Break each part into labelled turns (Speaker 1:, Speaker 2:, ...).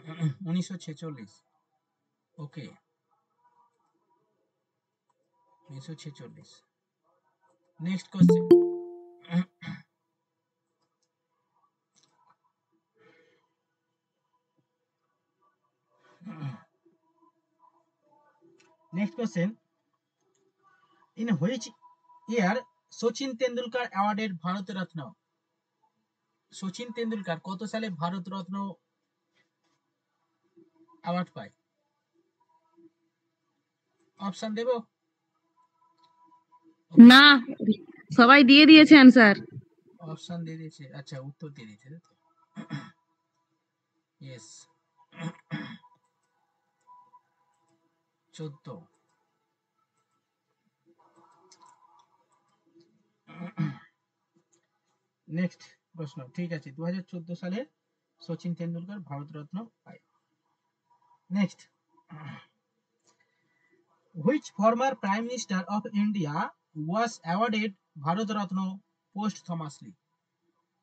Speaker 1: 1946। Okay, 1946। Next question. Next question. In which year Sachin Tendulkar awarded Bharat Ratna? Sachin Tendulkar কত সালে Bharat Ratna award পায়? Option দেব?
Speaker 2: না, সবাই দিয়ে দিয়েছে অ্যানসার।
Speaker 1: অপশন দিয়ে দিয়েছে, আচ্ছা উত্তর দিয়ে দিয়েছে তো। ইয়েস, 14। নেক্সট প্রশ্ন, ঠিক আছে, 2014 সালে সচিন তেন্ডুলকার ভারত রত্ন পায়। Next, which former prime minister of India was awarded Bharat Ratna posthumously?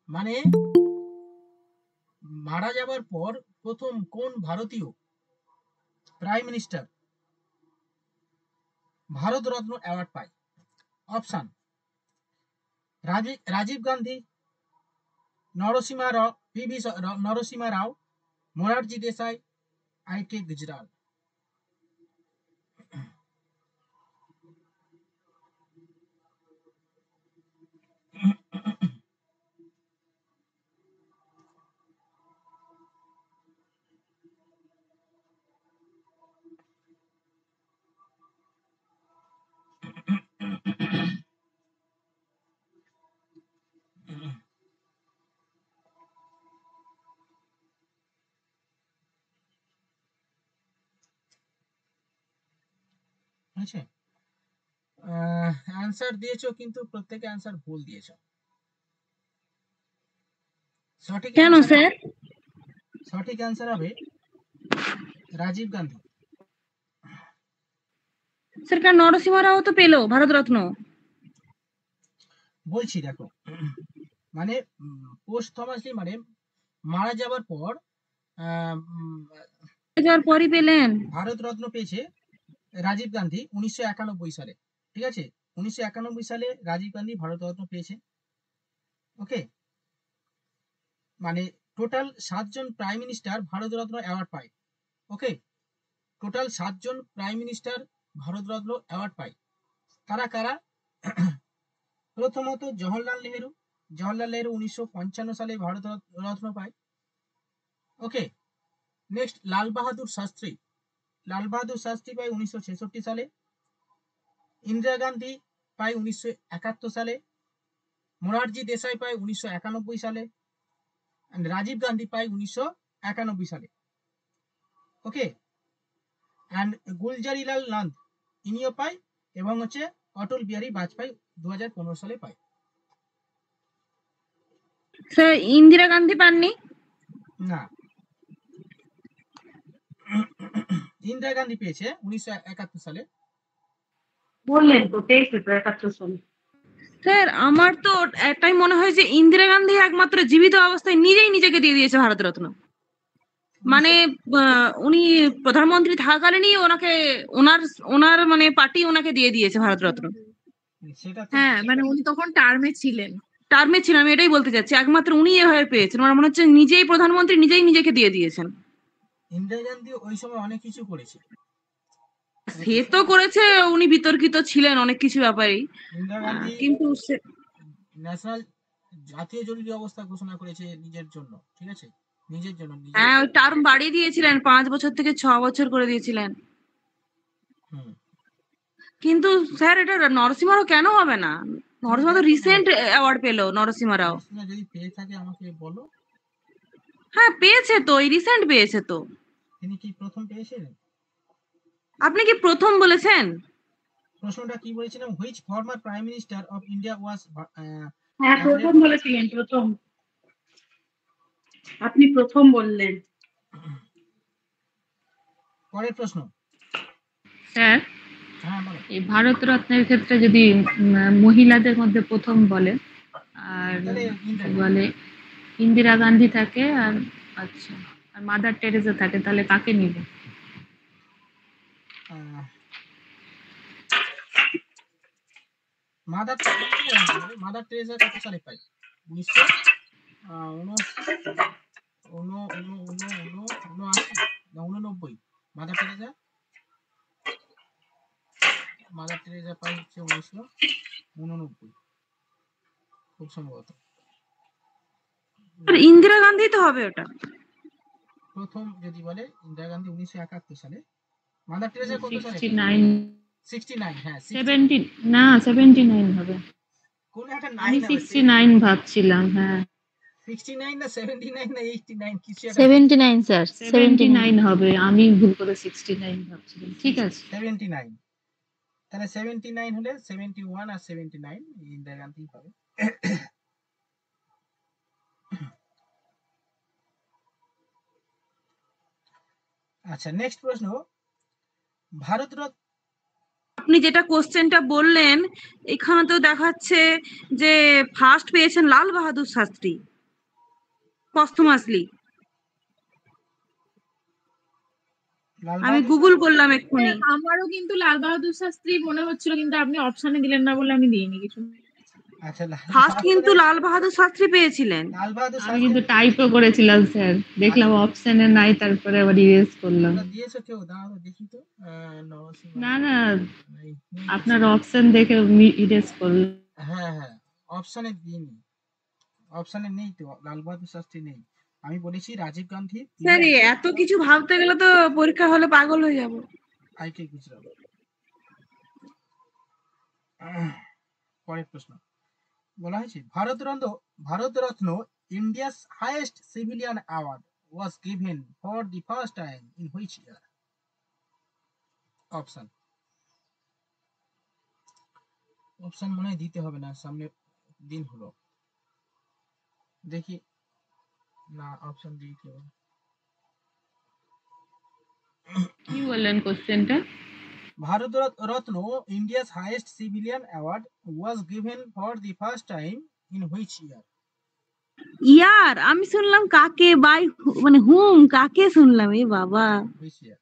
Speaker 1: মানে মারা যাবার পর প্রথম কোন ভারতীয় prime minister Bharat Ratna award পায়? অপশন: রাজীব গান্ধী, নরসিমা রাও, নরসিমা রাও, মোরারজি দেশাই, আই.কে. গুজরাল। আচ্ছা, অ্যান্সার দিয়েছো কিন্তু প্রত্যেকে অ্যান্সার ভুল দিয়েছো। সঠিক
Speaker 2: কেন
Speaker 1: অ্যান্সার,
Speaker 2: স্যার?
Speaker 1: সঠিক অ্যান্সার হবে রাজীব গান্ধী।
Speaker 2: স্যার কেন নরসিংহ রাও তো পেলো ভারত রত্ন।
Speaker 1: বলছি দেখো, মানে পোস্টথমাসলি মানে মারা যাবার পর
Speaker 2: যাওয়ার পরই পেলেন।
Speaker 1: ভারত রত্ন পেয়েছে রাজীব গান্ধী 1991 সালে। ঠিক আছে, 1991 সালে রাজীব গান্ধী ভারত রত্ন পেয়েছে। ওকে, মানে টোটাল 7 জন prime minister Bharat Ratna award পায়। ওকে, টোটাল 7 জন prime minister Bharat Ratna award পায়। কারা কারা? প্রথমত জওহরলাল নেহেরু। জওহরলাল নেহেরু 1955 সালে ভারত রত্ন পায়। ওকে, নেক্সট লাল বাহাদুর শাস্ত্রী। লাল বাহাদুর শাস্ত্রী পায় 1966 সালে। ইন্দিরা গান্ধী পায় 1971 সালে। মোরারজি দেশাই পায় 1991 সালে। রাজীব গান্ধী পায় 1991 সালে। ওকে, অ্যান্ড গুলজারিলাল নন্দ ইনিও পায়, এবং হচ্ছে অটল বিহারী বাজপেয়ী 2015 সালে পায়।
Speaker 2: স্যার ইন্দিরা গান্ধী পাননি?
Speaker 1: না, ইন্দিরা গান্ধী পেয়েছে 1971 সালে।
Speaker 3: বললেন তো 71 সালে।
Speaker 2: স্যার আমার তো একটাই মনে হয় যে ইন্দিরা গান্ধী একমাত্র জীবিত অবস্থায় নিজেই নিজেকে দিয়ে দিয়েছে ভারত রত্ন। মানে উনি প্রধানমন্ত্রী থাকাকালীনই ওনাকে ওনার মানে পার্টি ওনাকে দিয়ে দিয়েছে ভারত রত্ন।
Speaker 4: হ্যাঁ, মানে উনি তখন টার্মে ছিলেন।
Speaker 2: আমি এটাই বলতে চাচ্ছি, একমাত্র উনি এভাবে পেয়েছেন। আমার মনে হচ্ছে নিজেই প্রধানমন্ত্রী নিজেই নিজেকে দিয়ে দিয়েছেন।
Speaker 1: ইন্দিরা গান্ধী ওই সময় অনেক কিছু করেছে।
Speaker 2: সে তো করেছে, উনি বিতর্কিত ছিলেন অনেক কিছু ব্যাপারেই,
Speaker 1: ইন্দিরা গান্ধী
Speaker 2: কিন্তু
Speaker 1: ন্যাশনাল জাতীয় জরুরি অবস্থা ঘোষণা করেছে নিজের জন্য। ঠিক আছে, নিজের জন্য।
Speaker 2: হ্যাঁ, ওই টার্ম বাড়িয়ে দিয়েছিলেন, 5 বছর থেকে 6 বছর করে দিয়েছিলেন। কিন্তু স্যার এটা নরসিংহ রাও কেন হবে না? নরসিংহ তো রিসেন্ট অ্যাওয়ার্ড পেলো নরসিংহ রাও।
Speaker 1: যদি পেয়ে থাকে আমাকে বলো।
Speaker 2: হ্যাঁ পেয়েছে তো, এই রিসেন্ট পেয়েছে তো।
Speaker 1: তিনি কি প্রথম পেয়েছিলেন?
Speaker 2: আপনি কি প্রথম বলেছেন?
Speaker 1: প্রশ্নটা কি বলেছিলাম? Which former prime minister of India was.
Speaker 3: হ্যাঁ প্রথম বলেছিলেন, প্রথম। আপনি প্রথম বললেন।
Speaker 1: পরের প্রশ্ন।
Speaker 4: স্যার
Speaker 1: হ্যাঁ বলো।
Speaker 4: এই ভারত রত্নের ক্ষেত্রে যদি মহিলাদের মধ্যে প্রথম বলে, আর বলে ইন্দিরা গান্ধী থাকে। আর আচ্ছা, আর মাদার টেরেসা থাকে, তাহলে কাকে নিব?
Speaker 1: মাদার টেরেসা কত সালে পাই? 1989 মাদার টেরেসা পাই হচ্ছে 1989, খুব সম্ভবত।
Speaker 2: আর ইন্দিরা গান্ধী তো হবে ওটা।
Speaker 1: প্রথম যদি বলে ইন্দিরা গান্ধী 1971 সালে, মাদার টেরেসা কত সালে?
Speaker 4: 69
Speaker 1: 69, হ্যাঁ
Speaker 4: 70 না 79 হবে।
Speaker 1: কোন একটা
Speaker 4: আমি
Speaker 1: 9 হবে,
Speaker 4: 69 ভাবছিলাম। হ্যাঁ
Speaker 1: 69 না 79 না 89 কিছু একটা।
Speaker 5: 79 স্যার,
Speaker 4: 79 হবে, আমি ভুল করে 69 ভাবছিলাম। ঠিক আছে
Speaker 1: 79, তাহলে 79 হলে 71 আর 79 ইন্দিরা গান্ধী পাবে। আচ্ছা, নেক্সট প্রশ্ন, ভারতরত্ন।
Speaker 2: আপনি যেটা কোশ্চেনটা বললেন, এখানে তো দেখাচ্ছে যে ফার্স্ট পেয়েছেন লাল বাহাদুর শাস্ত্রী পস্থুমাসলি।
Speaker 1: লাল
Speaker 2: আমি
Speaker 1: বাহাদুর
Speaker 2: গুগল করলাম এক্ষুনি।
Speaker 6: আমারও কিন্তু লাল বাহাদুর শাস্ত্রী মনে হচ্ছিল, কিন্তু আপনি অপশনে দিলেন না বলে আমি দিইনি কিছু।
Speaker 1: আচ্ছা,
Speaker 2: ফার্স্ট কিন্তু লাল বাহাদুর শাস্ত্রী পেয়েছিলেন।
Speaker 1: লাল বাহাদুর
Speaker 4: আমি
Speaker 1: শাস্ত্রী
Speaker 4: কিন্তু টাইপও করেছিলাম স্যার, দেখলাম অপশনে নাই, তারপরে আবার ইরেজ করলাম।
Speaker 1: ওটা দিয়েছো কেউ? দাঁড়াও দেখি তো। নরসিংহ,
Speaker 4: না না,
Speaker 1: নেই, নেই
Speaker 4: আপনার
Speaker 1: কিছু।
Speaker 4: অপশন দেখে ইরেজ করলাম।
Speaker 1: হ্যাঁ হ্যাঁ, অপশনে দিইনি, অপশনে নেই তো, লাল বাহাদুর শাস্ত্রী নেই। আমি বলেছি রাজীব গান্ধী,
Speaker 2: স্যার এত কিছু ভাবতে গেলে তো পরীক্ষা হলে পাগল হয়ে যাব।
Speaker 1: আইকে গুজরাল। পরের প্রশ্ন বলা হয়েছে, Bharat Ratna India's highest civilian award was given for the first time in which year? Option মনে হয় দিতে হবে না, সামনে দিন হলো, দেখি না অপশন দিয়ে কি হবে।
Speaker 4: কি বললেন কোশ্চেনটা?
Speaker 1: Bharat Ratna India's highest civilian award was given for the first time in which year?
Speaker 2: ইয়ার আমি শুনলাম কাকে, বাই মানে হুম, কাকে শুনলাম, এ বাবা।
Speaker 1: Which year?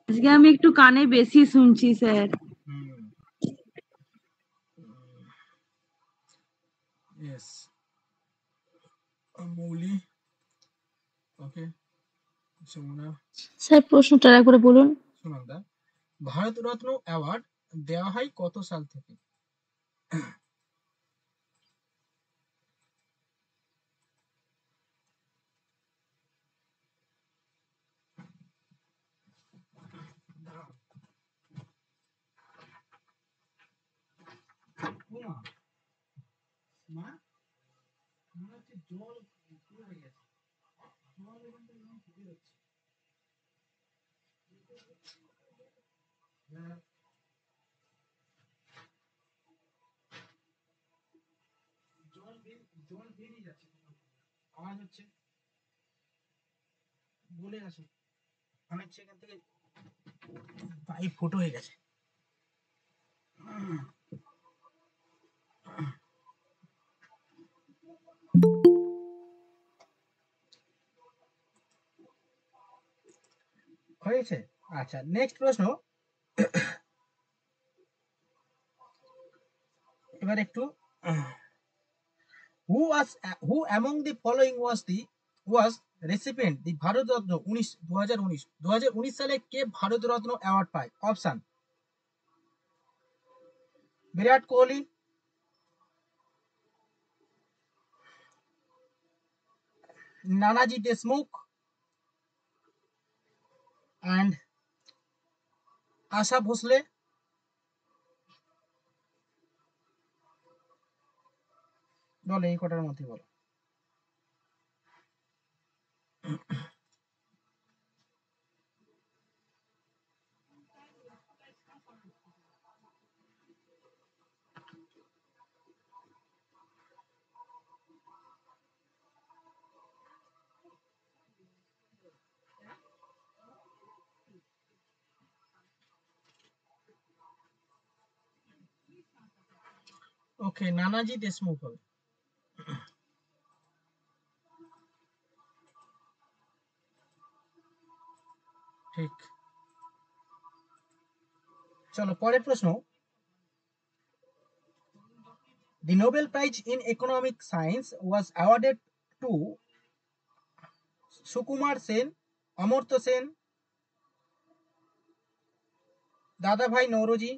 Speaker 2: আজকে আমি একটু কানে বেশি শুনছি sir.
Speaker 1: Hmm. Yes. Mowgli. Okay. Sumana.
Speaker 5: Sir প্রশ্নটা একবার বলুন।
Speaker 1: সুনন্দা, ভারতরত্ন অ্যাওয়ার্ড দেওয়া হয় কত সাল থেকে? জল বেরিয়ে যাচ্ছে, আওয়াজ হচ্ছে, বলে গেছে অনেক, সেখান থেকে পাইপ ফুটো হয়ে গেছে। হয়েছে। আচ্ছা, নেক্সট প্রশ্ন, এবার একটু, who among the following was recipient the Bharat Ratna 2019 সালে কে ভারতরত্ন অ্যাওয়ার্ড পায়? অপশন, বিরাট কোহলি, নানাজি দেশমুখ and আশা ভোসলে, বলো এই কটার মধ্যে বলো। ওকে, নানাজি দেশমুখ হবে। ঠিক। চলো পরের প্রশ্ন। The Nobel Prize in Economic Science was awarded to Sukumar Sen, Amartya Sen, দাদাভাই নওরোজি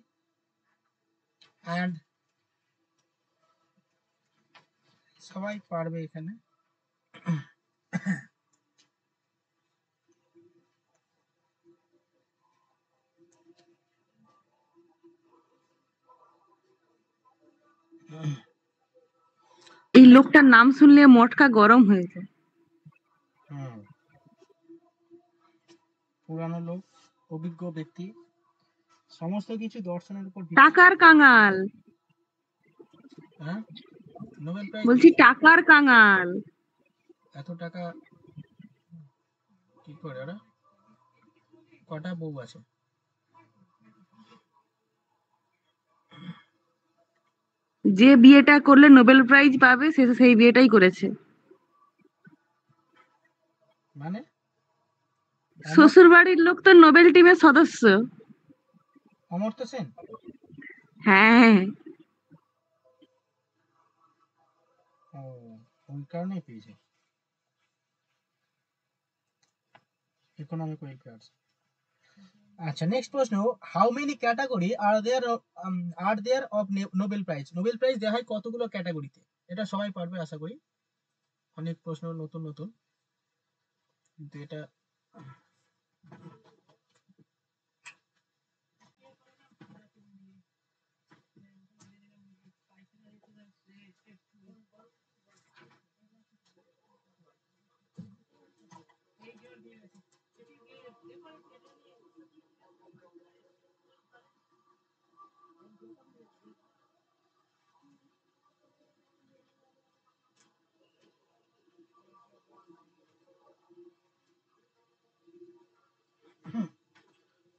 Speaker 1: অ্যান্ড সবাই পারবে এখানে।
Speaker 2: এই লোকটার নাম শুনলে মটকা গরম হয়ে যায়।
Speaker 1: পুরানো লোক, অভিজ্ঞ ব্যক্তি, সমস্ত কিছু দর্শনের উপর
Speaker 2: টাকার কাঙাল,
Speaker 1: হ্যাঁ, নোবেল প্রাইজ
Speaker 2: বলছি টাকার কাঙাল।
Speaker 1: এত টাকা কি করে? ওরা কটা বউ আছে?
Speaker 2: যে বিয়েটা করলে নোবেল প্রাইজ পাবে সে সেই বিয়েটাই করেছে।
Speaker 1: মানে
Speaker 2: শ্বশুর বাড়ির লোক তো নোবেল টিমের সদস্য।
Speaker 1: অমর্ত্য সেন?
Speaker 2: হ্যাঁ,
Speaker 1: ও, ওই কারণেই পেয়েছে ইকোনমিক ওয়েলফেয়ার। আচ্ছা, নেক্সট প্রশ্ন। How many category are there of Nobel prize? Nobel prize দেওয়া হয় কতগুলো ক্যাটাগরিতে? এটা সবাই পারবে আশা করি। অনেক প্রশ্ন নতুন নতুন, কিন্তু এটা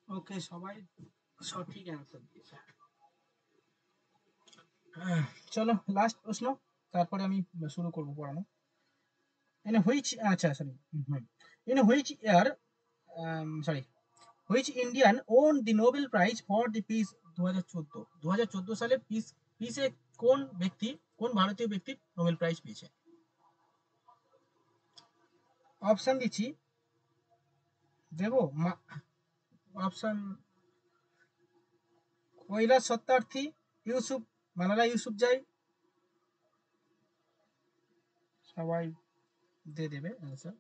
Speaker 1: ওকে, সবাই সঠিক অ্যান্সার দিয়েছে। চলো লাস্ট প্রশ্ন, তারপরে আমি শুরু করব পড়ানো। ইন হুইচ, আচ্ছা sorry, in which year, sorry, which Indian won the Nobel prize for the peace 2014? 2014 সালে পিসে কোন ব্যক্তি, কোন ভারতীয় ব্যক্তি নোবেল প্রাইজ পেয়েছে? অপশন দিচ্ছি, দেবো? অপশন: কৈলাস সত্যার্থী, মালালা ইউসুফজাই। সবাই দিয়ে দেবে অ্যান্সার।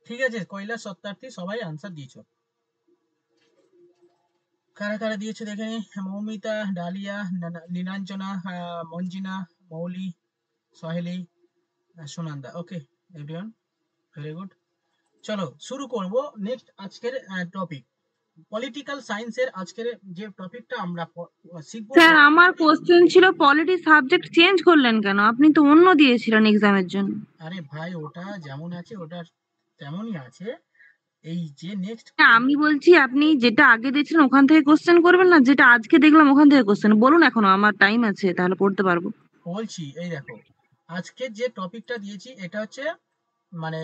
Speaker 1: ঠিক আছে, কৈলাস সত্যার্থী সবাই আনসার দিয়েছো। কারা কারা দিয়েছে দেখে নি। Moumita, Dalia, Nilanjana, Manjina, Mouli, Saheli, Sunanda. Okay everyone, very good. চলো শুরু করব নেক্সট আজকের টপিক, পলিটিক্যাল সায়েন্সের আজকের যে টপিকটা আমরা শিখবো।
Speaker 2: স্যার আমার কোশ্চেন ছিল পলিটি সাবজেক্ট চেঞ্জ করলেন কেন? আপনি তো অন্য দিয়েছিলেন এক্সামের জন্য।
Speaker 1: আরে ভাই, ওটা যেমন আছে ওটা তেমনই আছে। এই যে নেক্সট,
Speaker 2: আমি বলছি আপনি যেটা আগে দিয়েছিলেন ওখান থেকে কোশ্চেন করবেন না, যেটা আজকে দেখলাম ওখান থেকে কোশ্চেন বলুন। এখনো আমার টাইম আছে, তাহলে পড়তে পারবো।
Speaker 1: বলছি এই দেখো, আজকে যে টপিকটা দিয়েছি এটা হচ্ছে মানে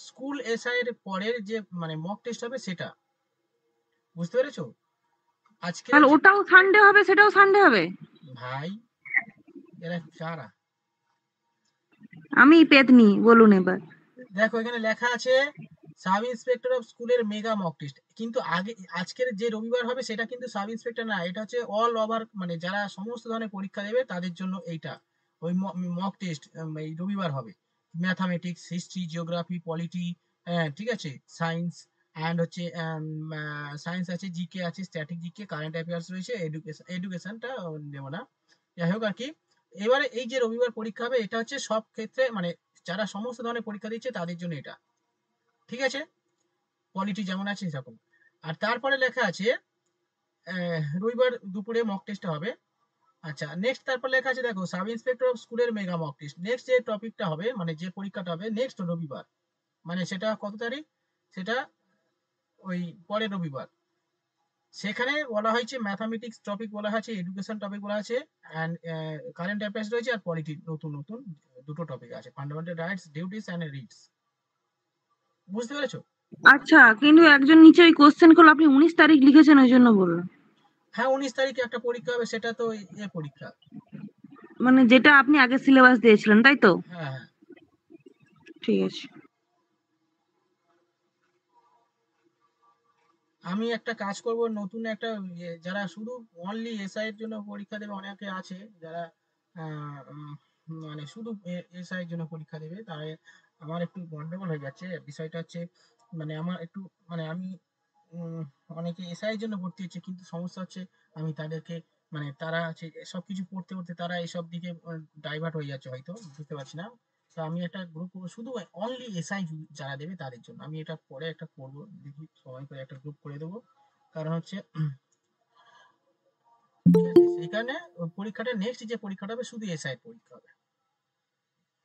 Speaker 1: স্কুল এসআই এর পরের যে মানে মক টেস্ট হবে সেটা, বুঝতে পেরেছো? আজকে
Speaker 2: তাহলে ওটাও সানডে হবে, সেটাও সানডে হবে?
Speaker 1: ভাই এরা কারা?
Speaker 2: আমি পেতনি, বলুন এবার।
Speaker 1: দেখো এখানে লেখা আছে সাব ইন্সপেক্টর অফ স্কুলের মেগা মক টেস্ট, কিন্তু আগে আজকের যে রবিবার হবে সেটা কিন্তু সাব ইন্সপেক্টর না, এটা হচ্ছে অল ওভার, মানে যারা সমস্ত ধরনের পরীক্ষা দেবে তাদের জন্য এইটা। ওই মক টেস্ট এই রবিবার হবে। ম্যাথামেটিক্স, হিস্ট্রি, জিওগ্রাফি, পলিটি, ঠিক আছে, সায়েন্স অ্যান্ড হচ্ছে সায়েন্স আছে, জিকে আছে, স্ট্যাটিক জিকে, কারেন্ট অ্যাফেয়ার্স রয়েছে, এডুকেশনটা দেবো না, যাই হোক আর কি। এবারে এই যে রবিবার পরীক্ষা হবে এটা হচ্ছে সব ক্ষেত্রে মানে যারা সমস্ত ধরনের পরীক্ষা দিচ্ছে তাদের জন্য এটা, ঠিক আছে? পলিটি যেমন আছে সেরকম। আর তারপরে লেখা আছে রবিবার দুপুরে মক টেস্টটা হবে। আচ্ছা নেক্সট তারপর লেখা আছে দেখো সাব ইন্সপেক্টর অফ স্কুলের মেগা মক টেস্ট। নেক্সট যে টপিকটা হবে মানে যে পরীক্ষাটা হবে নেক্সট রবিবার, মানে সেটা কত তারিখ, সেটা ওই পরের রবিবার। সেখানে বলা হয়েছে ম্যাথামেটিক্স টপিক বলা আছে, এডুকেশন টপিক বলা আছে, অ্যান্ড কারেন্ট অ্যাফেয়ার্স রয়েছে, আর পলিটি নতুন নতুন দুটো টপিক আছে, fundamental rights, duties and Ritz. বুঝতে পেরেছো?
Speaker 2: আচ্ছা, কিন্তু একজন নিচে ওই কোশ্চেন করলো আপনি 19 তারিখ লিখেছেন ওই জন্য বললাম।
Speaker 1: হ্যাঁ 19 তারিখে একটা পরীক্ষা হবে, সেটা তো এ পরীক্ষা।
Speaker 2: মানে যেটা আপনি আগে সিলেবাস দিয়েছিলেন তাই তো?
Speaker 1: হ্যাঁ হ্যাঁ।
Speaker 2: ঠিক আছে।
Speaker 1: আমি একটা কাজ করব, নতুন একটা যারা শুধু অনলি এসআই এর জন্য পরীক্ষা দেবে, অনেকে আছে যারা মানে শুধু এসআই এর জন্য পরীক্ষা দেবে, তাই আমার একটু গন্ডগোল হয়ে যাচ্ছে। বিষয়টা হচ্ছে মানে আমার একটু মানে আমি অনেকে এসআই এর জন্য ভর্তি হচ্ছে, কিন্তু সমস্যা হচ্ছে আমি তাদেরকে মানে তারা আছে সবকিছু পড়তে পড়তে তারা এইসব দিকে ডাইভার্ট হয়ে যাচ্ছে হয়তো, বুঝতে পারছি না। তো আমি একটা গ্রুপ শুধু অনলি এসআই যারা দেবে তাদের জন্য, আমি এটা পরে একটা করব, দেখি সময় করে একটা গ্রুপ করে দেবো। কারণ হচ্ছে ঠিক আছে সেখানে পরীক্ষাটা নেক্সট যে পরীক্ষাটা হবে শুধু এসআই পরীক্ষা হবে।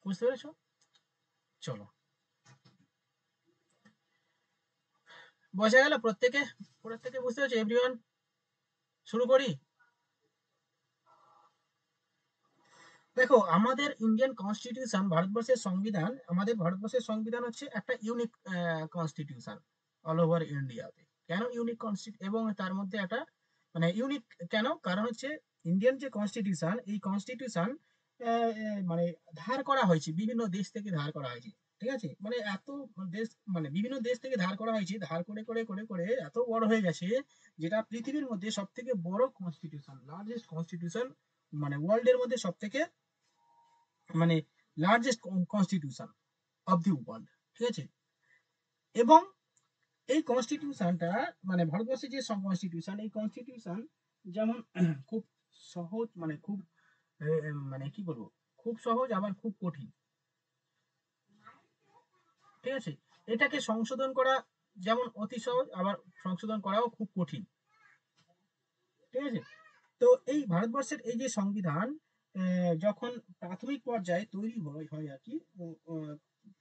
Speaker 1: বুঝতে পেরেছো? চলো বোঝা গেল প্রত্যেকে বুঝতে পেরেছো এভরিওয়ান? শুরু করি। দেখো আমাদের ইন্ডিয়ান কনস্টিটিউশন, ভারতবর্ষের সংবিধান, আমাদের ভারতবর্ষের সংবিধান হচ্ছে একটা ইউনিক কনস্টিটিউশন অল ওভার ইন্ডিয়াতে। কেন ইউনিক এবং তার মধ্যে একটা মানে ইউনিক কেন, কারণ হচ্ছে ইন্ডিয়ান যে কনস্টিটিউশন, এই কনস্টিটিউশন মানে ধার করা হয়েছে বিভিন্ন দেশ থেকে, ধার করা হয়েছে, ঠিক আছে? মানে এত দেশ মানে বিভিন্ন দেশ থেকে ধার করা হয়েছে, ধার করে করে করে করে এত বড় হয়ে গেছে, যেটা পৃথিবীর মধ্যে সব থেকে বড় কনস্টিটিউশন, লার্জেস্ট কনস্টিটিউশন, মানে ওয়ার্ল্ডের মধ্যে সব থেকে মানে largest constitution of the world, ঠিক আছে? এবং এই কনস্টিটিউশনটা মানে ভারতবর্ষের যে কনস্টিটিউশন, এই কনস্টিটিউশন যেমন খুব সহজ, মানে খুব মানে কি বলবো, খুব সহজ আবার খুব কঠিন, ঠিক আছে? এটাকে সংশোধন করা যেমন অতি সহজ, আবার সংশোধন করাও খুব কঠিন, ঠিক আছে? তো এই ভারতবর্ষের এই যে সংবিধান যখন প্রাথমিক পর্যায়ে তৈরি হয় আর কি,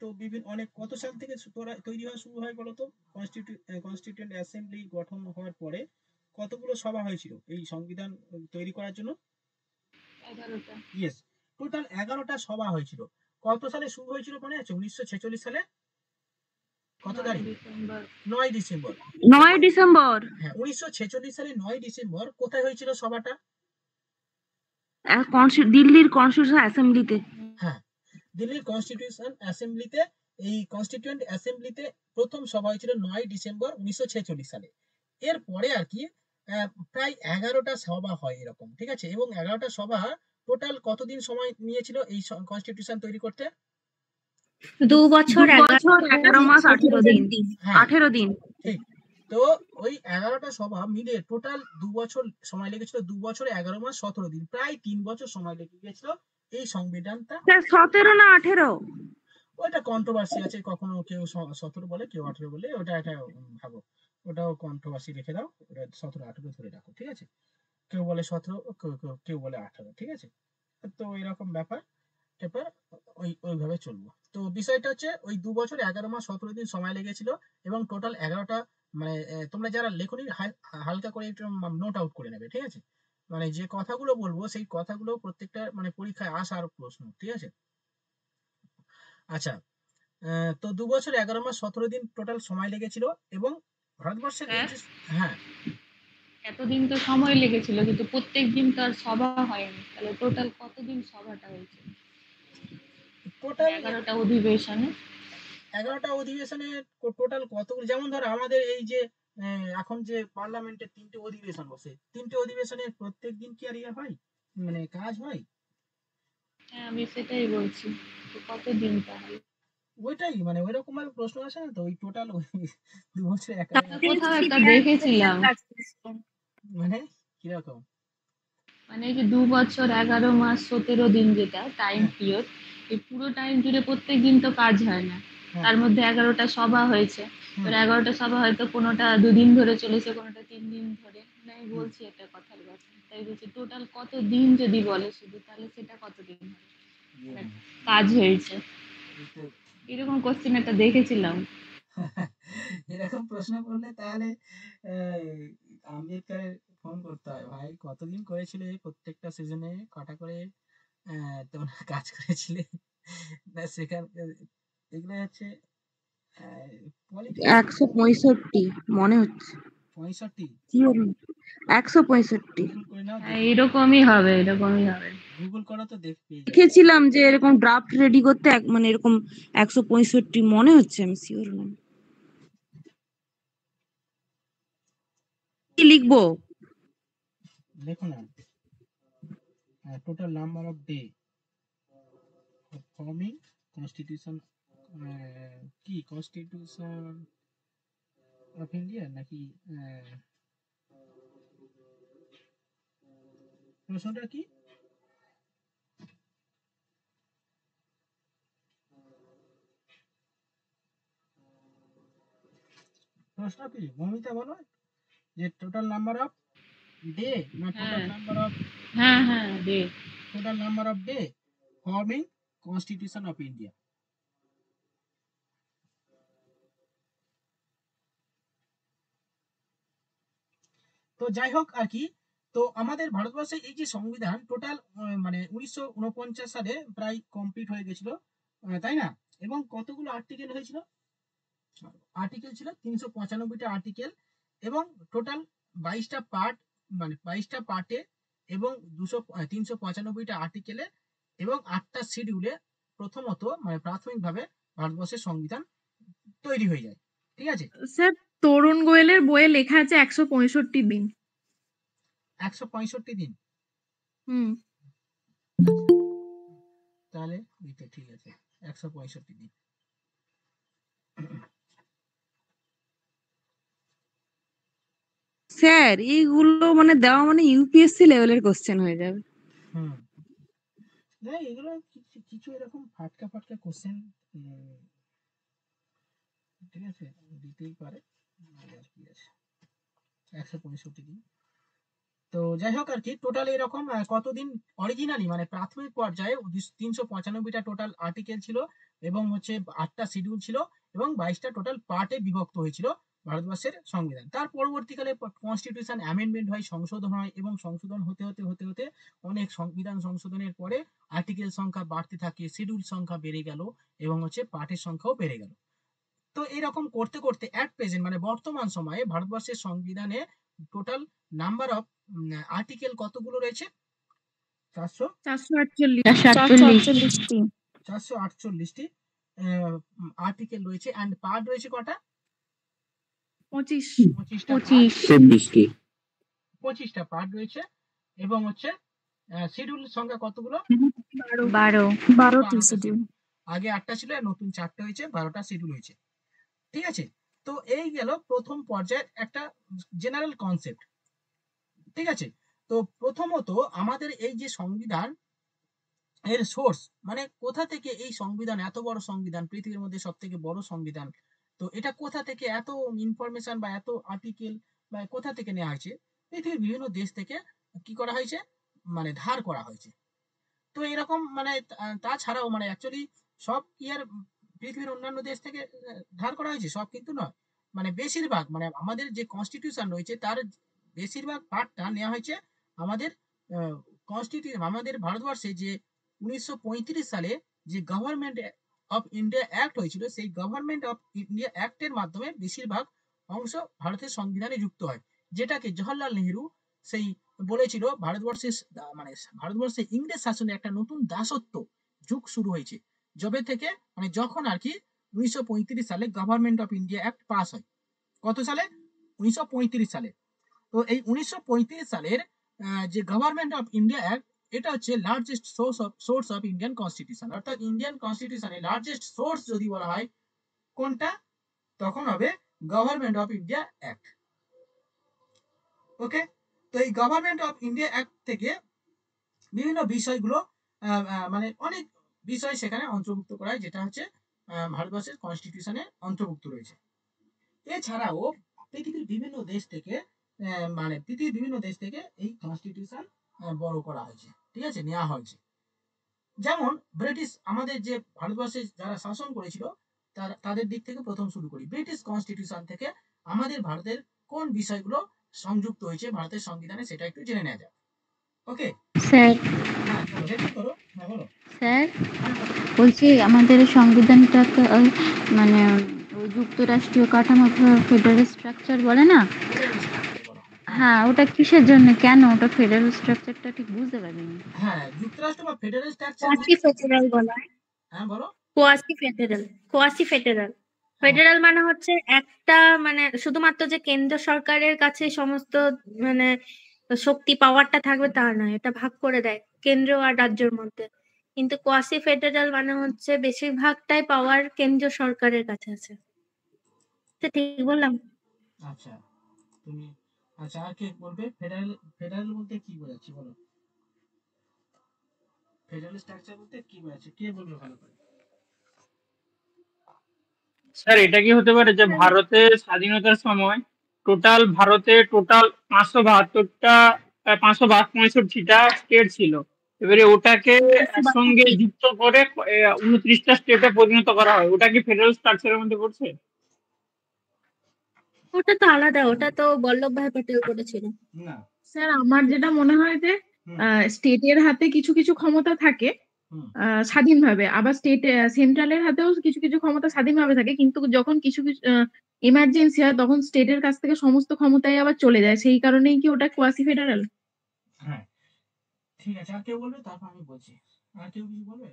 Speaker 1: তো বিভিন্ন অনেক কত সাল থেকে তৈরি হওয়া শুরু হয় বলতো? কনস্টিটিউয়েন্ট অ্যাসেম্বলি গঠন হওয়ার পরে কতগুলো সভা হয়েছিল এই সংবিধান তৈরি করার জন্য?
Speaker 3: 11টা।
Speaker 1: ইয়েস, টোটাল 11টা সভা হয়েছিল। কত সালে শুরু হয়েছিল মনে আছে? 1946 সালে কত
Speaker 3: 9
Speaker 1: তারিখ?
Speaker 3: ডিসেম্বর।
Speaker 1: 9 ডিসেম্বর।
Speaker 2: 9 ডিসেম্বর।
Speaker 1: হ্যাঁ 1946 সালে 9 ডিসেম্বর কোথায় হয়েছিল সভাটা?
Speaker 2: দিল্লির কনস্টিটিউশন অ্যাসেম্বলিতে।
Speaker 1: হ্যাঁ দিল্লির কনস্টিটিউশন অ্যাসেম্বলিতে, এই কনস্টিটিউয়েন্ট অ্যাসেম্বলিতে প্রথম সভা হয়েছিল 9 ডিসেম্বর 1946 সালে। এরপরে আর কি প্রায় 11টা সভা হয় এরকম, ঠিক আছে? এবং 11টা সভা টোটাল কতদিন সময় নিয়েছিল এই কনস্টিটিউশন তৈরি করতে?
Speaker 5: 2 বছর
Speaker 2: 2 বছর 11 মাস 18 দিন।
Speaker 1: হ্যাঁ
Speaker 2: 18 দিন।
Speaker 1: ঠিক। তো ওই 11টা সভা মিলে টোটাল 2 বছর সময় লেগেছিল, 2 বছর 11 মাস 17 দিন, প্রায় 3 বছর সময় লেগে গেছিল এই সংবিধানটা।
Speaker 2: স্যার 17 না 18?
Speaker 1: ওটা কন্ট্রোভার্সি আছে, কখনো কেউ 17 বলে, কেউ 18 বলে, ওটা একটা ভাবো, ওটাও কন্ট্রোভার্সি রেখে দাও, ওটা 17-18 ধরে রাখো, ঠিক আছে? কেউ বলে 17, কেউ বলে 18, ঠিক আছে? তো এরকম ব্যাপার ট্যাপার ওইভাবে চলবো। তো বিষয়টা হচ্ছে ওই 2 বছর 11 মাস 17 দিন সময় লেগেছিল, এবং টোটাল 11টা মানে তোমরা যারা লেখনি হালকা করে একটু নোট আউট করে নেবে, ঠিক আছে? মানে যে কথাগুলো বলবো সেই কথাগুলো প্রত্যেকটা মানে পরীক্ষায় আসার প্রশ্ন, ঠিক আছে? আচ্ছা তো 2 বছর 11 মাস 17 দিন টোটাল সময় লেগেছিল, এবং ভারতবর্ষের এই যে হ্যাঁ
Speaker 4: এতদিন তো সময় লেগেছিল, কিন্তু প্রত্যেক দিন তো আর সভা হয়নি, তাহলে টোটাল কতদিন সভাটা হয়েছে?
Speaker 1: টোটাল
Speaker 4: 11টা অধিবেশনে।
Speaker 1: 11টা অধিবেশনে টোটাল কতগুলো, যেমন ধর আমাদের এই যে এখন যে পার্লামেন্টের 3টে অধিবেশন বসে, 3টে অধিবেশনে প্রত্যেক দিন কি আর ইয়ে হয়, মানে কাজ হয়?
Speaker 4: হ্যাঁ, আমি সেটাই বলছি, তো কতদিন তাহলে?
Speaker 1: ওইটাই মানে ওইরকম ভাবে প্রশ্ন আসে না তো, ওই টোটাল 2 বছর
Speaker 4: কোথাও একটা দেখেছিলাম,
Speaker 1: মানে কিরকম
Speaker 4: মানে এই যে 2 বছর 11 মাস 17 দিন যেটা টাইম
Speaker 1: হ্যাঁ
Speaker 4: পিরিয়ড, এই পুরো টাইম জুড়ে প্রত্যেক দিন তো কাজ হয় না। তার মধ্যে 11টা সভা হয়েছে।
Speaker 1: হুম,
Speaker 4: এবার 11টা সভা হয়তো কোনোটা 2 দিন ধরে চলেছে, কোনোটা 3 দিন ধরে। মানে আমি
Speaker 1: হুম,
Speaker 4: বলছি এটা কথার কথা। তাই বলছি টোটাল কত দিন যদি বলে শুধু, তাহলে সেটা কতদিন হবে? মানে কাজ হয়েছে।
Speaker 1: এই তো
Speaker 4: এরকম কোশ্চেন একটা দেখেছিলাম।
Speaker 1: এরকম প্রশ্ন করলে তাহলে আম্বেদকারের ফোন করতে হয় ভাই, কতদিন করেছিলে প্রত্যেকটা সিজনে, কটা করে তোমরা কাজ করেছিলে না সেখানে, এগুলো হচ্ছে পলিটিক্যাল
Speaker 2: 165 মনে হচ্ছে,
Speaker 1: 65।
Speaker 2: sure না। 165
Speaker 1: গুগল করে নাও,
Speaker 4: হ্যাঁ,
Speaker 1: দেখবে।
Speaker 4: এরকমই হবে, এরকমই হবে।
Speaker 1: গুগল করো তো পেয়ে যাবে।
Speaker 2: দেখেছিলাম যে এরকম ড্রাফট রেডি করতে মানে এরকম 165 মনে হচ্ছে, আমি শিওর না। কি লিখবো?
Speaker 1: দেখো না, total number of day forming constitution, কি কনস্টিটিউশন অফ ইন্ডিয়া নাকি, প্রশ্নটা কি? প্রশ্ন কি মমিতা বলো, যে টোটাল নাম্বার অফ ডে না টোটাল
Speaker 4: হ্যাঁ,
Speaker 1: নাম্বার অফ,
Speaker 4: হ্যাঁ, হ্যাঁ, দে।
Speaker 1: Total number of day forming constitution of India. তো যাই হোক আর কি, তো আমাদের ভারতবর্ষে এই যে সংবিধান টোটাল মানে 1949 সালে প্রায় কমপ্লিট হয়ে গেছিল, তাই না? এবং কতগুলো আর্টিকেল হয়েছিল? আর্টিকেল ছিল 395টা আর্টিকেল, এবং টোটাল 22টা পার্ট, মানে 22টা পার্টে, এবং 395টা আর্টিকেলে, এবং 8টা শিডিউলে প্রথমত মানে প্রাথমিকভাবে ভারতবর্ষের সংবিধান তৈরি হয়ে যায়। ঠিক আছে,
Speaker 6: স্যার, তরুণ গোয়েলের বইয়ে লেখা আছে 165 দিন।
Speaker 1: 165 দিন।
Speaker 6: হুম।
Speaker 1: তাহলে এইটা ঠিক আছে, 165 দিন।
Speaker 2: স্যার এইগুলো মানে দেওয়া মানে ইউপিএসসি লেভেলের কোশ্চেন হয়ে যাবে।
Speaker 1: হুম, না এগুলো কিছু কিছু এরকম ফাটকা ফাটকা কোশ্চেন, ঠিক আছে, দিতেই পারে। আর কি আছে, 165 দিন। তো যাই হোক আর কি, টোটাল এরকম কতদিন অরিজিনালি মানে প্রাথমিক পর্যায়ে 395টা টোটাল আর্টিকেল ছিল, এবং হচ্ছে 8টা শিডিউল ছিল, এবং 22টা টোটাল পার্টে বিভক্ত হয়েছিল ভারতবর্ষের সংবিধান। তার পরবর্তীকালে কনস্টিটিউশন অ্যামেন্ডমেন্ট হয়, সংশোধন হয়, এবং সংশোধন হতে হতে হতে হতে অনেক সংবিধান সংশোধনের পরে আর্টিকেল সংখ্যা বাড়তে থাকে, শিডিউল সংখ্যা বেড়ে গেল, এবং হচ্ছে পার্টের সংখ্যাও বেড়ে গেল। তো এরকম করতে করতে অ্যাট প্রেজেন্ট মানে বর্তমান সময়ে ভারতবর্ষের সংবিধানে টোটাল নাম্বার অফ আর্টিকেল কতগুলো রয়েছে?
Speaker 6: 448।
Speaker 1: 448টি আর্টিকেল রয়েছে, অ্যান্ড পার্ট রয়েছে কটা?
Speaker 6: 25।
Speaker 1: 25টা পার্ট,
Speaker 5: 26টি।
Speaker 1: 25টা পার্ট রয়েছে, এবং হচ্ছে শিডিউল সংখ্যা কতগুলো?
Speaker 5: 12।
Speaker 6: 12টি
Speaker 1: 12টা
Speaker 6: শিডিউল।
Speaker 1: শিডিউল। আগে 8টা ছিল, আর নতুন 4টে হয়েছে, 12টা শিডিউল হয়েছে। ঠিক আছে, তো এই গেল প্রথম পর্যায়ের একটা জেনারেল কনসেপ্ট। ঠিক আছে, তো প্রথমত আমাদের এই যে সংবিধান এর সোর্স, মানে কোথা থেকে এই সংবিধান, এত বড় সংবিধান, পৃথিবীর মধ্যে সব থেকে বড় সংবিধান, তো এটা কোথা থেকে এত ইনফরমেশন বা এত আর্টিকেল বা কোথা থেকে নেওয়া হয়েছে? পৃথিবীর বিভিন্ন দেশ থেকে কি করা হয়েছে, মানে ধার করা হয়েছে। তো এরকম মানে তাছাড়াও মানে অ্যাকচুয়ালি সব কি আর পৃথিবীর অন্যান্য দেশ থেকে ধার করা হয়েছে? সব কিন্তু নয়। মানে বেশিরভাগ মানে আমাদের যে কনস্টিটিউশন রয়েছে তার বেশিরভাগ পার্টটা নেওয়া হয়েছে আমাদের কনস্টিটিউশন, আমাদের ভারতবর্ষে যে 1935 সালে যে গভর্নমেন্ট অফ ইন্ডিয়া অ্যাক্ট হয়েছিল, সেই গভর্নমেন্ট অফ ইন্ডিয়া অ্যাক্টের মাধ্যমে বেশিরভাগ অংশ ভারতের সংবিধানে যুক্ত হয়, যেটাকে জওহরলাল নেহেরু সেই বলেছিল ভারতবর্ষে, মানে ভারতবর্ষে ইংরেজ শাসনে একটা নতুন দাসত্ব যুগ শুরু হয়েছে, যবে থেকে মানে যখন আর কি 1935 সালে government of India act pass হয়। কত সালে? 1935 সালে। তো এই 1935 সালের যে গভর্নমেন্ট অফ ইন্ডিয়া অ্যাক্ট, এটা হচ্ছে largest source of Indian constitution, অর্থাৎ ইন্ডিয়ান কনস্টিটিউশনের লার্জেস্ট সোর্স যদি বলা হয় কোনটা, তখন হবে গভর্নমেন্ট অফ ইন্ডিয়া অ্যাক্ট। ওকে, তো এই গভর্নমেন্ট অফ ইন্ডিয়া অ্যাক্ট থেকে বিভিন্ন বিষয়গুলো মানে অনেক বিষয় সেখানে অন্তর্ভুক্ত করা হয়, যেটা হচ্ছে ভারতবর্ষের কনস্টিটিউশনে অন্তর্ভুক্ত রয়েছে। এছাড়াও পৃথিবীর বিভিন্ন দেশ থেকে এই কনস্টিটিউশন বড় করা হয়েছে, ঠিক আছে, নেওয়া হয়েছে। যেমন ব্রিটিশ, আমাদের যে ভারতবর্ষে যারা শাসন করেছিল তাদের দিক থেকে প্রথম শুরু করি। ব্রিটিশ কনস্টিটিউশন থেকে আমাদের ভারতের কোন বিষয়গুলো সংযুক্ত হয়েছে ভারতের সংবিধানে, সেটা একটু জেনে নেওয়া যাক। ওকে,
Speaker 5: স্যার
Speaker 1: হ্যাঁ চলো রেডি করো, হ্যাঁ বলো।
Speaker 3: স্যার
Speaker 1: হ্যাঁ বলো।
Speaker 3: বলছি আমাদের সংবিধানটা তো মানে ওই যুক্তরাষ্ট্রীয় কাঠামো ফেডারেল স্ট্রাকচার বলে না?
Speaker 1: ফেডারেল স্ট্রাকচার বলা হয়, হ্যাঁ।
Speaker 3: হ্যাঁ, ওটা কিসের জন্য, কেন ওটা ফেডারেল স্ট্রাকচারটা ঠিক বুঝতে পারিনি।
Speaker 1: হ্যাঁ, যুক্তরাষ্ট্র বা ফেডারেল স্ট্রাকচার
Speaker 5: কোয়াসি ফেডারেল বলা হয়।
Speaker 1: হ্যাঁ বলো।
Speaker 5: Quasi federal. Quasi federal.
Speaker 1: হ্যাঁ,
Speaker 5: ফেডারেল মানে হচ্ছে একটা মানে শুধুমাত্র যে কেন্দ্র সরকারের কাছে সমস্ত মানে শক্তি পাওয়ারটা থাকবে তা নয়, এটা ভাগ করে দেয় কেন্দ্র আর রাজ্যের মধ্যে। কিন্তু কোয়াসি ফেডারেল মানে হচ্ছে বেশিরভাগটাই পাওয়ার কেন্দ্র সরকারের কাছে আছে। তো ঠিক বললাম?
Speaker 1: আচ্ছা তুমি, আচ্ছা আর কে বলবে? ফেডারেল, ফেডারেল বলতে কি বোঝাচ্ছি বলো? ফেডারেল স্ট্রাকচার বলতে কি বোঝাচ্ছে, কে বলবে ভালো করে?
Speaker 7: স্যার এটা কি হতে পারে যে ভারতের স্বাধীনতার সময় ভারতে টোটাল 572টা 565টা স্টেট ছিল, এবারে ওটাকে একসঙ্গে যুক্ত করে 29টা স্টেটে পরিণত করা হয়, ওটা কি ফেডারেল স্ট্রাকচারের মধ্যে পড়ছে?
Speaker 5: ওটা তো আলাদা, ওটা তো বল্লভভাই প্যাটেল করেছিল।
Speaker 1: না।
Speaker 6: স্যার আমার যেটা মনে হয় যে
Speaker 1: হুম
Speaker 6: স্টেটের হাতে কিছু কিছু ক্ষমতা থাকে
Speaker 1: হুম
Speaker 6: স্বাধীনভাবে, আবার সেন্ট্রালের হাতেও কিছু কিছু ক্ষমতা স্বাধীনভাবে থাকে, কিন্তু যখন কিছু কিছু ইমার্জেন্সি হয় তখন স্টেটের কাছ থেকে সমস্ত ক্ষমতাই আবার চলে যায়, সেই কারণেই কি ওটা কোয়াসি ফেডারেল?
Speaker 1: হ্যাঁ ঠিক আছে, আর কেউ বলবে তারপর আমি বলছি। আর কেউ কিছু বলবে?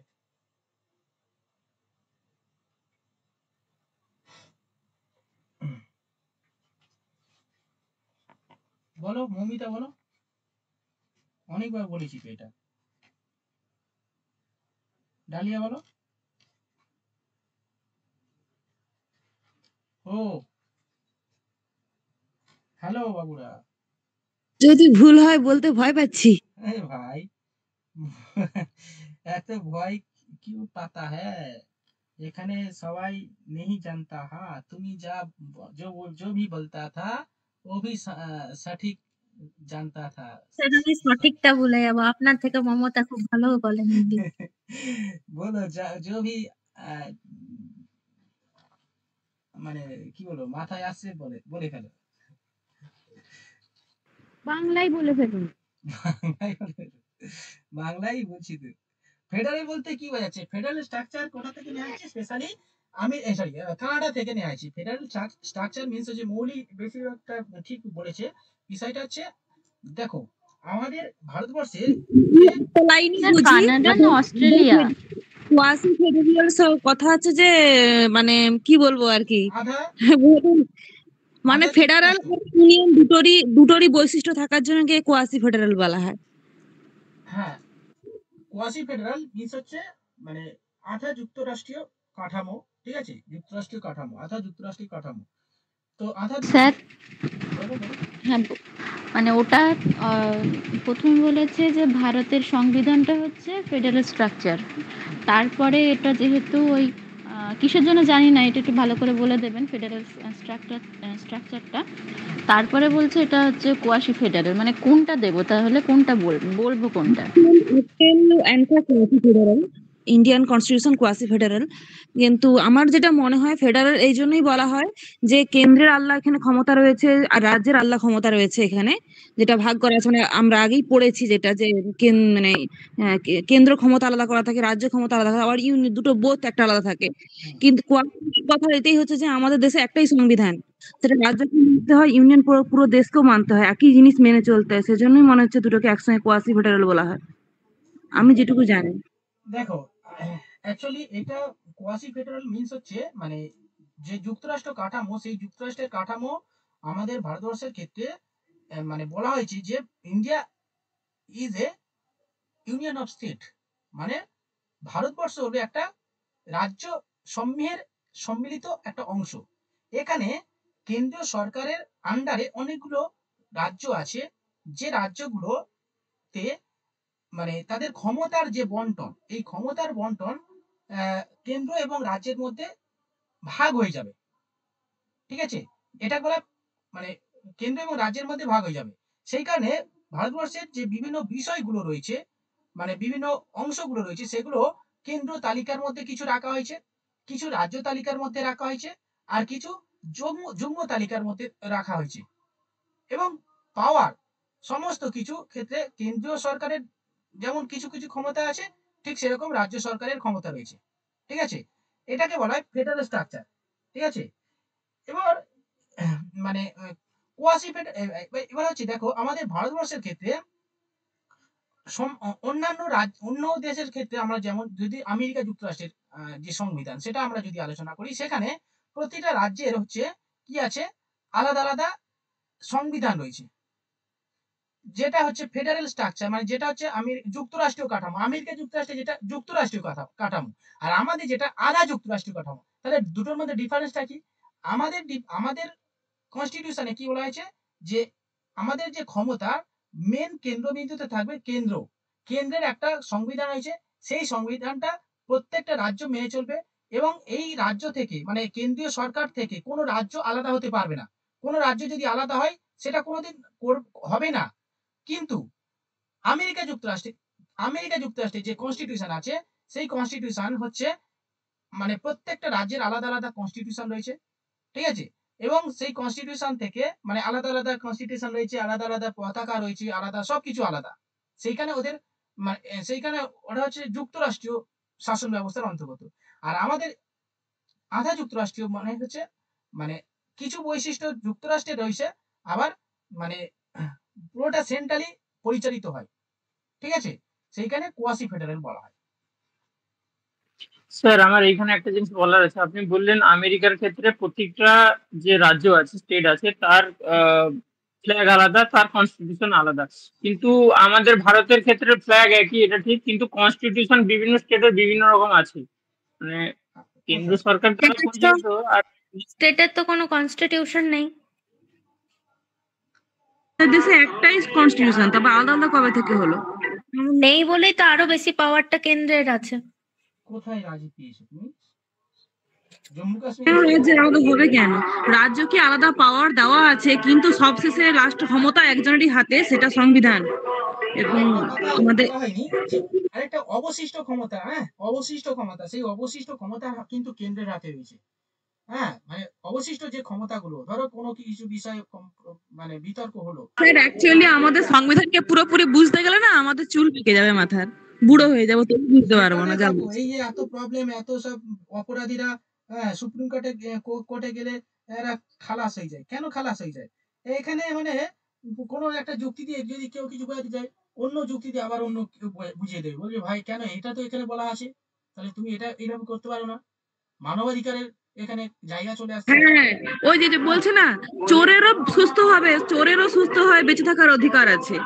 Speaker 1: বলো মৌমিতা বলো, অনেকবার বলেছি তো এটা। ডালিয়া বলো। ও হ্যালো বাবুরা।
Speaker 2: যদি ভুল হয় বলতে ভয় পাচ্ছি।
Speaker 1: আরে ভাই এত ভয় क्यों पाता है, এখানে সবাই नहीं जानता। हाँ তুমি যা जो भी बोलता था वो भी सटीक जानता था।
Speaker 5: স্যার আমি সঠিকটা ভুলে যাবো, আপনার থেকে মমতা খুব ভালো বলে হিন্দি।
Speaker 1: बोलो जो भी মানে কি বলবো মাথায় আসছে বলে বলে ফেলো।
Speaker 3: বাংলায় বলে ফেলুন।
Speaker 1: বাংলায় বলে ফেলো। বাংলাই বলছি তো। ফেডারেল বলতে কি বোঝাচ্ছে? ফেডারেল স্ট্রাকচার কোথা থেকে নেওয়া হয়েছে? স্পেশালি আমি সরি কানাডা থেকে নেওয়া হয়েছে। ফেডারেল স্ট্রাকচার মিন্স হচ্ছে মৌলিক, বেশিরভাগটা ঠিক বলেছে। বিষয়টা হচ্ছে দেখো আমাদের ভারতবর্ষের যে
Speaker 2: লাইনই
Speaker 3: স্যার
Speaker 2: বুঝি।
Speaker 3: কানাডা না অস্ট্রেলিয়া?
Speaker 2: কোয়াসি ফেডারেল কথা হচ্ছে যে মানে কি বলবো আর কি
Speaker 1: আধা
Speaker 2: মানে
Speaker 1: আধা
Speaker 2: ফেডারেল
Speaker 1: যুক্তরাষ্ট্র,
Speaker 2: ইউনিয়ন দুটোরই বৈশিষ্ট্য থাকার জন্য কোয়াসি ফেডারেল বলা হয়।
Speaker 1: হ্যাঁ কোয়াসি ফেডারেল মিন্স হচ্ছে মানে আধা যুক্তরাষ্ট্রীয় কাঠামো, ঠিক আছে, যুক্তরাষ্ট্রীয় কাঠামো, আধা যুক্তরাষ্ট্রীয় কাঠামো। তো আধা
Speaker 3: স্যার
Speaker 1: বলো বলো।
Speaker 3: হ্যাঁ, মানে ওটা প্রথমে বলেছে যে ভারতের সংবিধানটা হচ্ছে ফেডারেল স্ট্রাকচার। তারপরে এটা যেহেতু ওই কিসের জন্য জানি না, এটা একটু ভালো করে বলে দেবেন ফেডারেল স্ট্রাকচারটা। তারপরে বলছে এটা হচ্ছে কোয়াশি ফেডারেল, মানে কোনটা দেবো তাহলে, কোনটা বলবো কোনটা?
Speaker 2: Indian constitution quasi federal. কিন্তু আমার যেটা মনে হয় ফেডারেল এই জন্যই বলা হয় যে কেন্দ্রের আল্লাহ এখানে ক্ষমতা রয়েছে আর রাজ্যের আল্লাহ ক্ষমতা রয়েছে এখানে, যেটা ভাগ করা আছে। মানে আমরা আগেই পড়েছি যেটা যে মানে কেন্দ্র ক্ষমতা আলাদা করা থাকে, রাজ্য ক্ষমতা আলাদা থাকে, আবার ইউনিট দুটো বোথ একটা আলাদা থাকে। কিন্তু কোয়াসির কথা এটাই হচ্ছে যে আমাদের দেশে একটাই সংবিধান, সেটা রাজ্যকে মানতে হয়, ইউনিয়ন পুরো পুরো দেশকেও মানতে হয়, একই জিনিস মেনে চলতে হয়। সেজন্যই মনে হচ্ছে দুটোকে একসঙ্গে কোয়াসি ফেডারেল বলা হয়, আমি যেটুকু জানি।
Speaker 1: দেখো অ্যাকচুয়ালি এটা কোয়াসি ফেডারেল মিন্স হচ্ছে মানে যে যুক্তরাষ্ট্র কাঠামো, সেই যুক্তরাষ্ট্রের কাঠামো আমাদের ভারতবর্ষের ক্ষেত্রে মানে বলা হয়েছে যে India is a union of state, মানে ভারতবর্ষ হলো একটা রাজ্য সমূহের সম্মিলিত একটা অংশ। এখানে কেন্দ্রীয় সরকারের আন্ডারে অনেকগুলো রাজ্য আছে, যে রাজ্যগুলোতে মানে তাদের ক্ষমতার যে বন্টন, এই ক্ষমতার বন্টন কেন্দ্র এবং রাজ্যের মধ্যে ভাগ হয়ে যাবে, ঠিক আছে, এটা বলা মানে কেন্দ্র এবং রাজ্যের মধ্যে ভাগ হয়ে যাবে। সেই কারণে ভারতবর্ষের যে বিভিন্ন বিষয়গুলো রয়েছে, মানে বিভিন্ন অংশগুলো রয়েছে, সেগুলো কেন্দ্র তালিকার মধ্যে কিছু রাখা হয়েছে, কিছু রাজ্য তালিকার মধ্যে রাখা হয়েছে, আর কিছু যুগ্ম যুগ্ম তালিকার মধ্যে রাখা হয়েছে। এবং পাওয়ার সমস্ত কিছু ক্ষেত্রে কেন্দ্রীয় সরকারের যেমন কিছু কিছু ক্ষমতা আছে, ঠিক সেরকম রাজ্য সরকারের ক্ষমতা রয়েছে, ঠিক আছে। এটাকে বলা হয় ফেডারেল স্ট্রাকচার, ঠিক আছে। এবার মানে কোয়াসি এবার হচ্ছে দেখো আমাদের ভারতবর্ষের ক্ষেত্রে অন্য দেশের ক্ষেত্রে আমরা যেমন যদি আমেরিকা যুক্তরাষ্ট্রের যে সংবিধান সেটা আমরা যদি আলোচনা করি, সেখানে প্রতিটা রাজ্যের হচ্ছে কি আছে, আলাদা আলাদা সংবিধান রয়েছে, যেটা হচ্ছে ফেডারেল স্ট্রাকচার, মানে যেটা হচ্ছে যুক্তরাষ্ট্রীয় কাঠামো। আমেরিকা যুক্তরাষ্ট্রে যেটা যুক্তরাষ্ট্রীয় কাঠামো, আর আমাদের যেটা আধা যুক্তরাষ্ট্রীয় কাঠামো। তাহলে দুটোর মধ্যে ডিফারেন্সটা কি? আমাদের কনস্টিটিউশনে কি বলা হয়েছে যে আমাদের যে ক্ষমতা মেন কেন্দ্রবিন্দুতে থাকবে, কেন্দ্রের একটা সংবিধান রয়েছে, সেই সংবিধানটা প্রত্যেকটা রাজ্য মেনে চলবে, এবং এই রাজ্য থেকে মানে কেন্দ্রীয় সরকার থেকে কোনো রাজ্য আলাদা হতে পারবে না। কোনো রাজ্য যদি আলাদা হয় সেটা কোনোদিন হবে না। কিন্তু আমেরিকা যুক্তরাষ্ট্রে যে কনস্টিটিউশন আছে, সেই কনস্টিটিউশন হচ্ছে মানে প্রত্যেকটা রাজ্যের আলাদা আলাদা কনস্টিটিউশন রয়েছে, ঠিক আছে। এবং সেই কনস্টিটিউশন থেকে মানে আলাদা আলাদা কনস্টিটিউশন রয়েছে, আলাদা আলাদা পতাকা রয়েছে, আলাদা সবকিছু আলাদা। সেইখানে সেইখানে ওটা হচ্ছে যুক্তরাষ্ট্রীয় শাসন ব্যবস্থার অন্তর্গত। আর আমাদের আধা যুক্তরাষ্ট্রীয় মানে হচ্ছে মানে কিছু বৈশিষ্ট্য যুক্তরাষ্ট্রে রয়েছে, আবার মানে পুরোটা সেন্ট্রালি পরিচালিত হয়, ঠিক আছে। সেইখানে কোয়াসি ফেডারেল বলা হয়।
Speaker 7: স্যার আমার এইখানে একটা জিনিস বলার আছে। আপনি বললেন আমেরিকার ক্ষেত্রে প্রত্যেকটা যে রাজ্য আছে, স্টেট আছে, তার ফ্ল্যাগ আলাদা, তার কনস্টিটিউশন আলাদা। কিন্তু আমাদের ভারতের ক্ষেত্রে ফ্ল্যাগ একই, এটা ঠিক, কিন্তু কনস্টিটিউশন বিভিন্ন স্টেটের বিভিন্ন রকম আছে। মানে কেন্দ্র সরকার দ্বারা পরিচালিত আর
Speaker 5: স্টেটের তো কোনো কনস্টিটিউশন নেই।
Speaker 2: দেশে একটাই কনস্টিটিউশন, তবে আলাদা আলাদা কবে থেকে হলো?
Speaker 5: নেই বলেই তো আরো বেশি পাওয়ারটা কেন্দ্রের আছে।
Speaker 1: কোথায় রাজি পেয়েছো তুমি? জম্মু
Speaker 2: কেন
Speaker 1: কাশ্মীর
Speaker 2: রাজ্যের আলাদা হবে কেন? রাজ্যকে আলাদা পাওয়ার দেওয়া আছে, কিন্তু সবশেষে লাস্ট ক্ষমতা একজনেরই হাতে, সেটা সংবিধান। এবং আমাদের
Speaker 1: বলা হয়নি যে আরেকটা অবশিষ্ট ক্ষমতা, হ্যাঁ অবশিষ্ট ক্ষমতা, সেই অবশিষ্ট ক্ষমতা কিন্তু কেন্দ্রের হাতে রয়েছে। হ্যাঁ মানে অবশিষ্ট যে ক্ষমতাগুলো, ধরো কোনো কিছু বিষয় মানে বিতর্ক হলো,
Speaker 2: স্যার অ্যাকচুয়ালি আমাদের সংবিধানকে পুরোপুরি বুঝতে গেলে না আমাদের চুল পেকে যাবে মাথার, বুড়ো হয়ে যাবো, তো বুঝতে পারবো না।
Speaker 1: সেখানে দেখো এই যে এত প্রবলেম, এত সব অপরাধীরা সুপ্রিম কোর্টে গেলে এরা খালাস হয়ে যায়। কেন খালাস হয়ে যায়? এখানে মানে কোনো একটা যুক্তি দিয়ে যদি কেউ কিছু বোঝাতে যায়, অন্য যুক্তি দিয়ে আবার অন্য কেউ বুঝিয়ে দেবে, বলবে ভাই কেন এটা তো এখানে বলা আছে, তাহলে তুমি এটা এইভাবে করতে পারো না। মানবাধিকারের এখানে জায়গা চলে আসছে।
Speaker 2: হ্যাঁ, ওই যে বলছে না, চোরেরও সুস্থ হয় বেঁচে থাকার অধিকার আছে।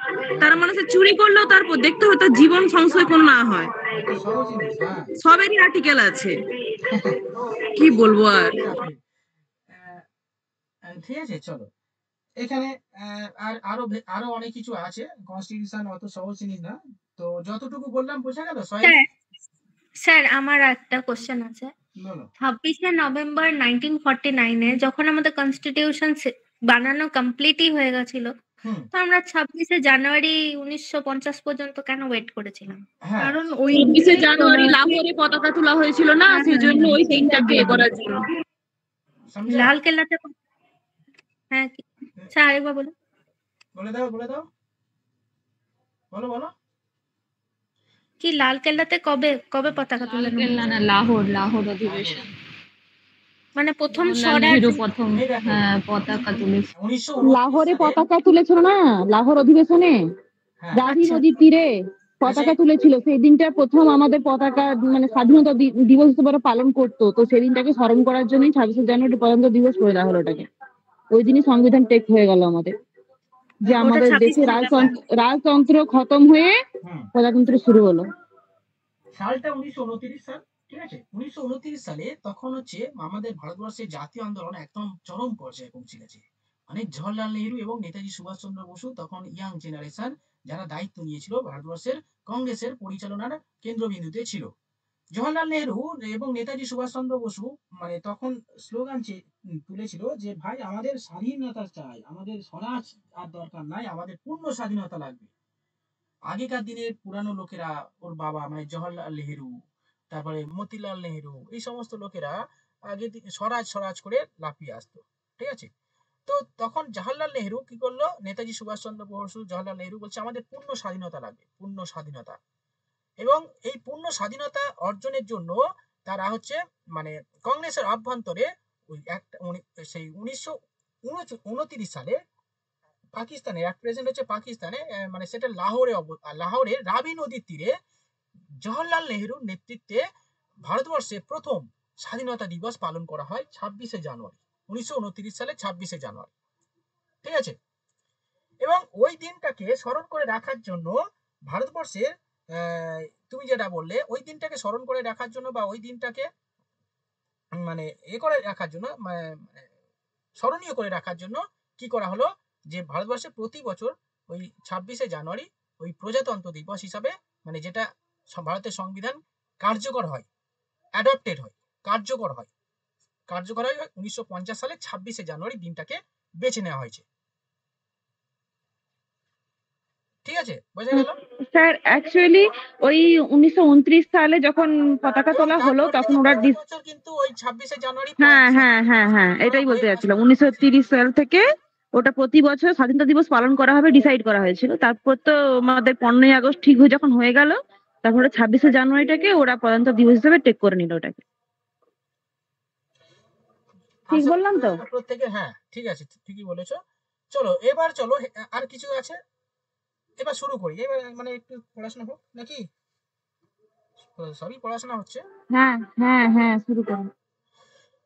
Speaker 2: তার মানে সে চুরি করলেও তারপর দেখতে হয় তার জীবন সংশয় কোনো না হয়।
Speaker 1: এত সহজ জিনিস, হ্যাঁ।
Speaker 2: সবেরই আর্টিকেল আছে, কি বলবো আর।
Speaker 1: ঠিক আছে, চলো এখানে আর আরো অনেক কিছু আছে। কনস্টিটিউশন অত সহজ জিনিস না, তো যতটুকু বললাম বোঝা গেল।
Speaker 5: স্যার আমার একটা কোশ্চেন আছে। 26শে নভেম্বর 1949-এ যখন আমাদের কনস্টিটিউশন বানানো কমপ্লিটই হয়ে গেছিল, তো আমরা 26শে জানুয়ারি 1950 পর্যন্ত কেন ওয়েট করেছিলাম?
Speaker 6: কারণ ওই
Speaker 2: 26শে জানুয়ারি লাহোরে পতাকা তোলা হয়েছিল না, সেই জন্য ওই দিনটাকে ইয়ে করার জন্য।
Speaker 5: লাল কেল্লাতে হ্যাঁ স্যার আরেকবার বলুন।
Speaker 1: বলে দাও বলো।
Speaker 5: কি লাল কেল্লাতে কবে পতাকা তুলে?
Speaker 4: কেল্লা না, লাহোর অধিবেশন,
Speaker 5: মানে প্রথম
Speaker 4: নেহেরু প্রথম পতাকা তুলেছে।
Speaker 8: লাহোরে পতাকা তুলেছিল না, লাহোর অধিবেশনে রাভি নদীর তীরে পতাকা তুলেছিল। সেই দিনটা প্রথম আমাদের পতাকা মানে স্বাধীনতা দিবস হিসেবে পালন করতো, তো সেই দিনটাকে স্মরণ করার জন্যই 26শে জানুয়ারি প্রজাতন্ত্র দিবস করে দেওয়া হলো ওটাকে। ওই দিনই সংবিধান টেক হয়ে গেল আমাদের, যে আমাদের দেশে রাজতন্ত্র খতম হয়ে প্রজাতন্ত্র শুরু হলো।
Speaker 1: সালটা 1929 সাল, ঠিক আছে। 1929 সালে তখন হচ্ছে আমাদের ভারতবর্ষের জাতীয় আন্দোলন একদম চরম পর্যায়ে পৌঁছে গেছে। মানে জওহরলাল নেহরু এবং নেতাজি সুভাষচন্দ্র বসু তখন ইয়াং জেনারেশন যারা দায়িত্ব নিয়েছিল ভারতবর্ষের কংগ্রেসের পরিচালনার কেন্দ্রবিন্দুতে ছিল। জওহরলাল নেহেরু এবং নেতাজি সুভাষচন্দ্র বসু মানে তখন স্লোগান তুলেছিল যে ভাই আমাদের স্বাধীনতা চাই, আমাদের স্বরাজ আর দরকার নাই, আমাদের পূর্ণ স্বাধীনতা লাগবে। আগেকার দিনের পুরানো লোকেরা, ওর বাবা মানে জওহরলাল নেহেরু, তারপরে মতিলাল নেহেরু, এই সমস্ত লোকেরা আগে স্বরাজ স্বরাজ করে লাফিয়ে আসতো। ঠিক আছে, তো তখন জওহরলাল নেহেরু কি করলো, নেতাজি সুভাষচন্দ্র বসু জওহরলাল নেহেরু বলছে আমাদের পূর্ণ স্বাধীনতা লাগবে, পূর্ণ স্বাধীনতা। এবং এই পূর্ণ স্বাধীনতা অর্জনের জন্য তারা হচ্ছে মানে কংগ্রেসের অভ্যন্তরে ওই একটা সেই 1929 সালে পাকিস্তানে, এক প্রেজেন্ট হচ্ছে পাকিস্তানে, মানে সেটা লাহোরের রাবি নদীর তীরে জওহরলাল নেহেরুর নেতৃত্বে ভারতবর্ষে প্রথম স্বাধীনতা দিবস পালন করা হয় 26শে জানুয়ারি, 1929 সালে 26শে জানুয়ারি। ঠিক আছে, এবং ওই দিনটাকে স্মরণ করে রাখার জন্য ভারতবর্ষের তুমি যেটা বললে, ওই দিনটাকে স্মরণ করে রাখার জন্য বা ওই দিনটাকে মানে করে রাখার জন্য, স্মরণীয় করে রাখার জন্য কি করা হলো, যে ভারতবর্ষে প্রতি বছর ওই 26শে জানুয়ারি ওই প্রজাতন্ত্র দিবস হিসাবে, মানে যেটা ভারতের সংবিধান কার্যকর হয়, অ্যাডপ্টেড হয়, কার্যকর হয় 1950 সালে 26শে জানুয়ারি দিনটাকে বেছে নেওয়া হয়েছে। ঠিক আছে, বোঝা গেল?
Speaker 8: স্যার অ্যাকচুয়ালি ওই 1929 সালে যখন পতাকা তোলা হলো তখন ওরা
Speaker 1: কিন্তু ওই 26শে জানুয়ারি,
Speaker 8: হ্যাঁ এটাই বলতে যাচ্ছিলাম, 1930 সাল থেকে ওটা প্রতি বছর স্বাধীনতা দিবস পালন করা হবে ডিসাইড করা হয়েছিল। তারপর তো আমাদের 15ই আগস্ট ঠিক হয়ে যখন হয়ে গেল, তারপরে 26শে জানুয়ারিটাকে ওরা প্রধানত দিবস হিসেবে টেক করে নিল ওটাকে। ঠিক বললাম তো?
Speaker 1: প্রত্যেকে, হ্যাঁ ঠিক আছে, ঠিকই বলেছো। চলো এবার চলো, আর কিছু আছে, এবার শুরু করি। এবার মানে একটু পড়াশোনা হোক নাকি? সবই পড়াশোনা হচ্ছে।
Speaker 8: হ্যাঁ শুরু করুন।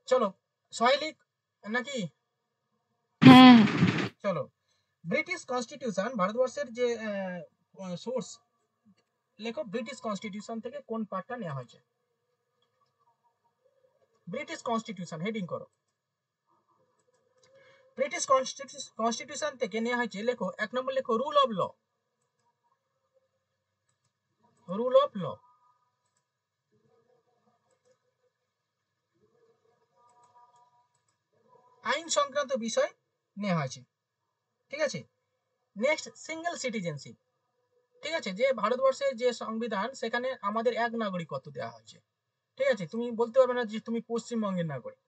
Speaker 1: চলো সহেলিক নাকি?
Speaker 3: হ্যাঁ
Speaker 1: চলো, ব্রিটিশ কনস্টিটিউশন ভারতবর্ষের যে সোর্স, লেখো ব্রিটিশ কনস্টিটিউশন থেকে কোন পার্টটা নেওয়া হয়েছে। ব্রিটিশ কনস্টিটিউশন হেডিং করো। ব্রিটিশ কনস্টিটিউশন থেকে নেওয়া হয়েছে, লেখো 1 নম্বর লেখো rule of law. Rule of law, আইন সংক্রান্ত বিষয় নেওয়া হয়েছে। ঠিক আছে, নেক্সট সিঙ্গেল সিটিজেনশিপ। ঠিক আছে, যে ভারতবর্ষের যে সংবিধান সেখানে আমাদের এক নাগরিকত্ব দেওয়া হয়েছে। ঠিক আছে, তুমি বলতে পারবে না যে তুমি পশ্চিমবঙ্গের নাগরিক,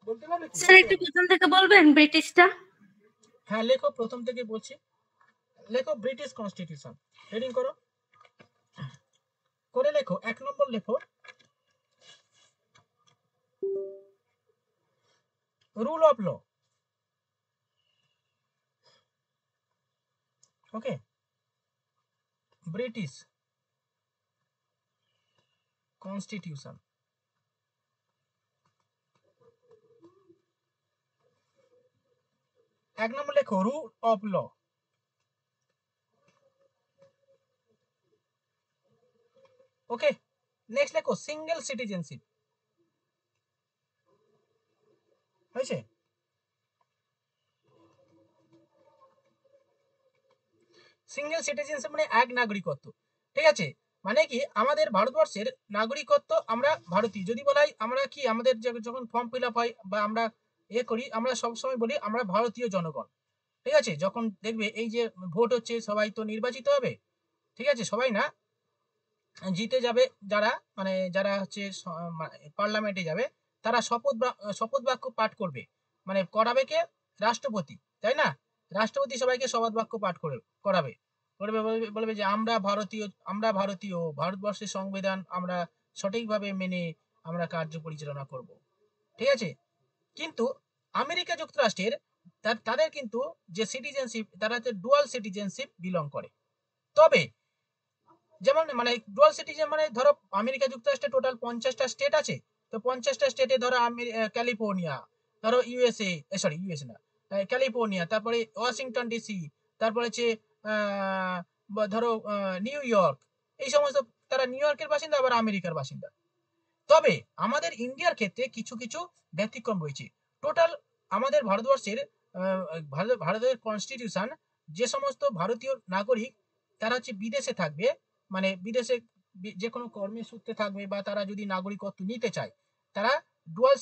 Speaker 1: বলতে পারবে?
Speaker 5: স্যার একটু প্রথম থেকে বলবেন ব্রিটিশটা?
Speaker 1: হ্যাঁ লেখো, প্রথম থেকে বলছি, লেখো ব্রিটিশ কনস্টিটিউশন, হেডিং করো, করে লেখো 1 নম্বর লেখো rule of law. Okay, British constitution, 1 নম্বর লেখো rule of law. Okay, next লেখো সিঙ্গেল সিটিজেনশিপ। হয়েছে? সিঙ্গেল সিটিজেনশিপ মানে এক নাগরিকত্ব। ঠিক আছে, মানে কি আমাদের ভারতবর্ষের নাগরিকত্ব, আমরা ভারতীয় যদি বলাই, আমরা কি আমাদের যখন ফর্ম ফিল আপ হয় বা আমরা করি, আমরা সবসময় বলি আমরা ভারতীয় জনগণ। ঠিক আছে, যখন দেখবে এই যে ভোট হচ্ছে, সবাই তো নির্বাচিত হবে। ঠিক আছে, সবাই না, জিতে যাবে যারা, মানে যারা হচ্ছে পার্লামেন্টে যাবে, তারা শপথ বাক্য পাঠ করবে, মানে করাবে কে? রাষ্ট্রপতি, তাই না? রাষ্ট্রপতি সবাইকে শপথ বাক্য পাঠ করাবে, বলবে যে আমরা ভারতীয়, ভারতবর্ষের সংবিধান আমরা সঠিকভাবে মেনে আমরা কার্য পরিচালনা করব। ঠিক আছে, কিন্তু আমেরিকা যুক্তরাষ্ট্রের তাদের কিন্তু যে সিটিজেনশিপ, তারা হচ্ছে ডুয়াল সিটিজেনশিপ বিলং করে। তবে যেমন মানে ডুয়াল সিটিজেন মানে ধরো আমেরিকা যুক্তরাষ্ট্রে টোটাল 50টা স্টেট আছে, তো 50টা স্টেটে ধরো ক্যালিফোর্নিয়া, ধরো ইউএসএ না, ক্যালিফোর্নিয়া, তারপরে ওয়াশিংটন ডিসি, তারপরে হচ্ছে ধরো নিউ ইয়র্ক, এই সমস্ত, তারা নিউ ইয়র্কের বাসিন্দা আবার আমেরিকার বাসিন্দা। তবে আমাদের ইন্ডিয়ার ক্ষেত্রে কিছু কিছু ব্যতিক্রম রয়েছে। টোটাল আমাদের ভারতবর্ষের ভারতের কনস্টিটিউশন, যে সমস্ত ভারতীয় নাগরিক তারা হচ্ছে বিদেশে থাকবে, মানে বিদেশে যে কোনো কর্মের সূত্রে থাকবে বা তারা যদি নাগরিকত্ব নিতে চায়, তারা ডুয়াল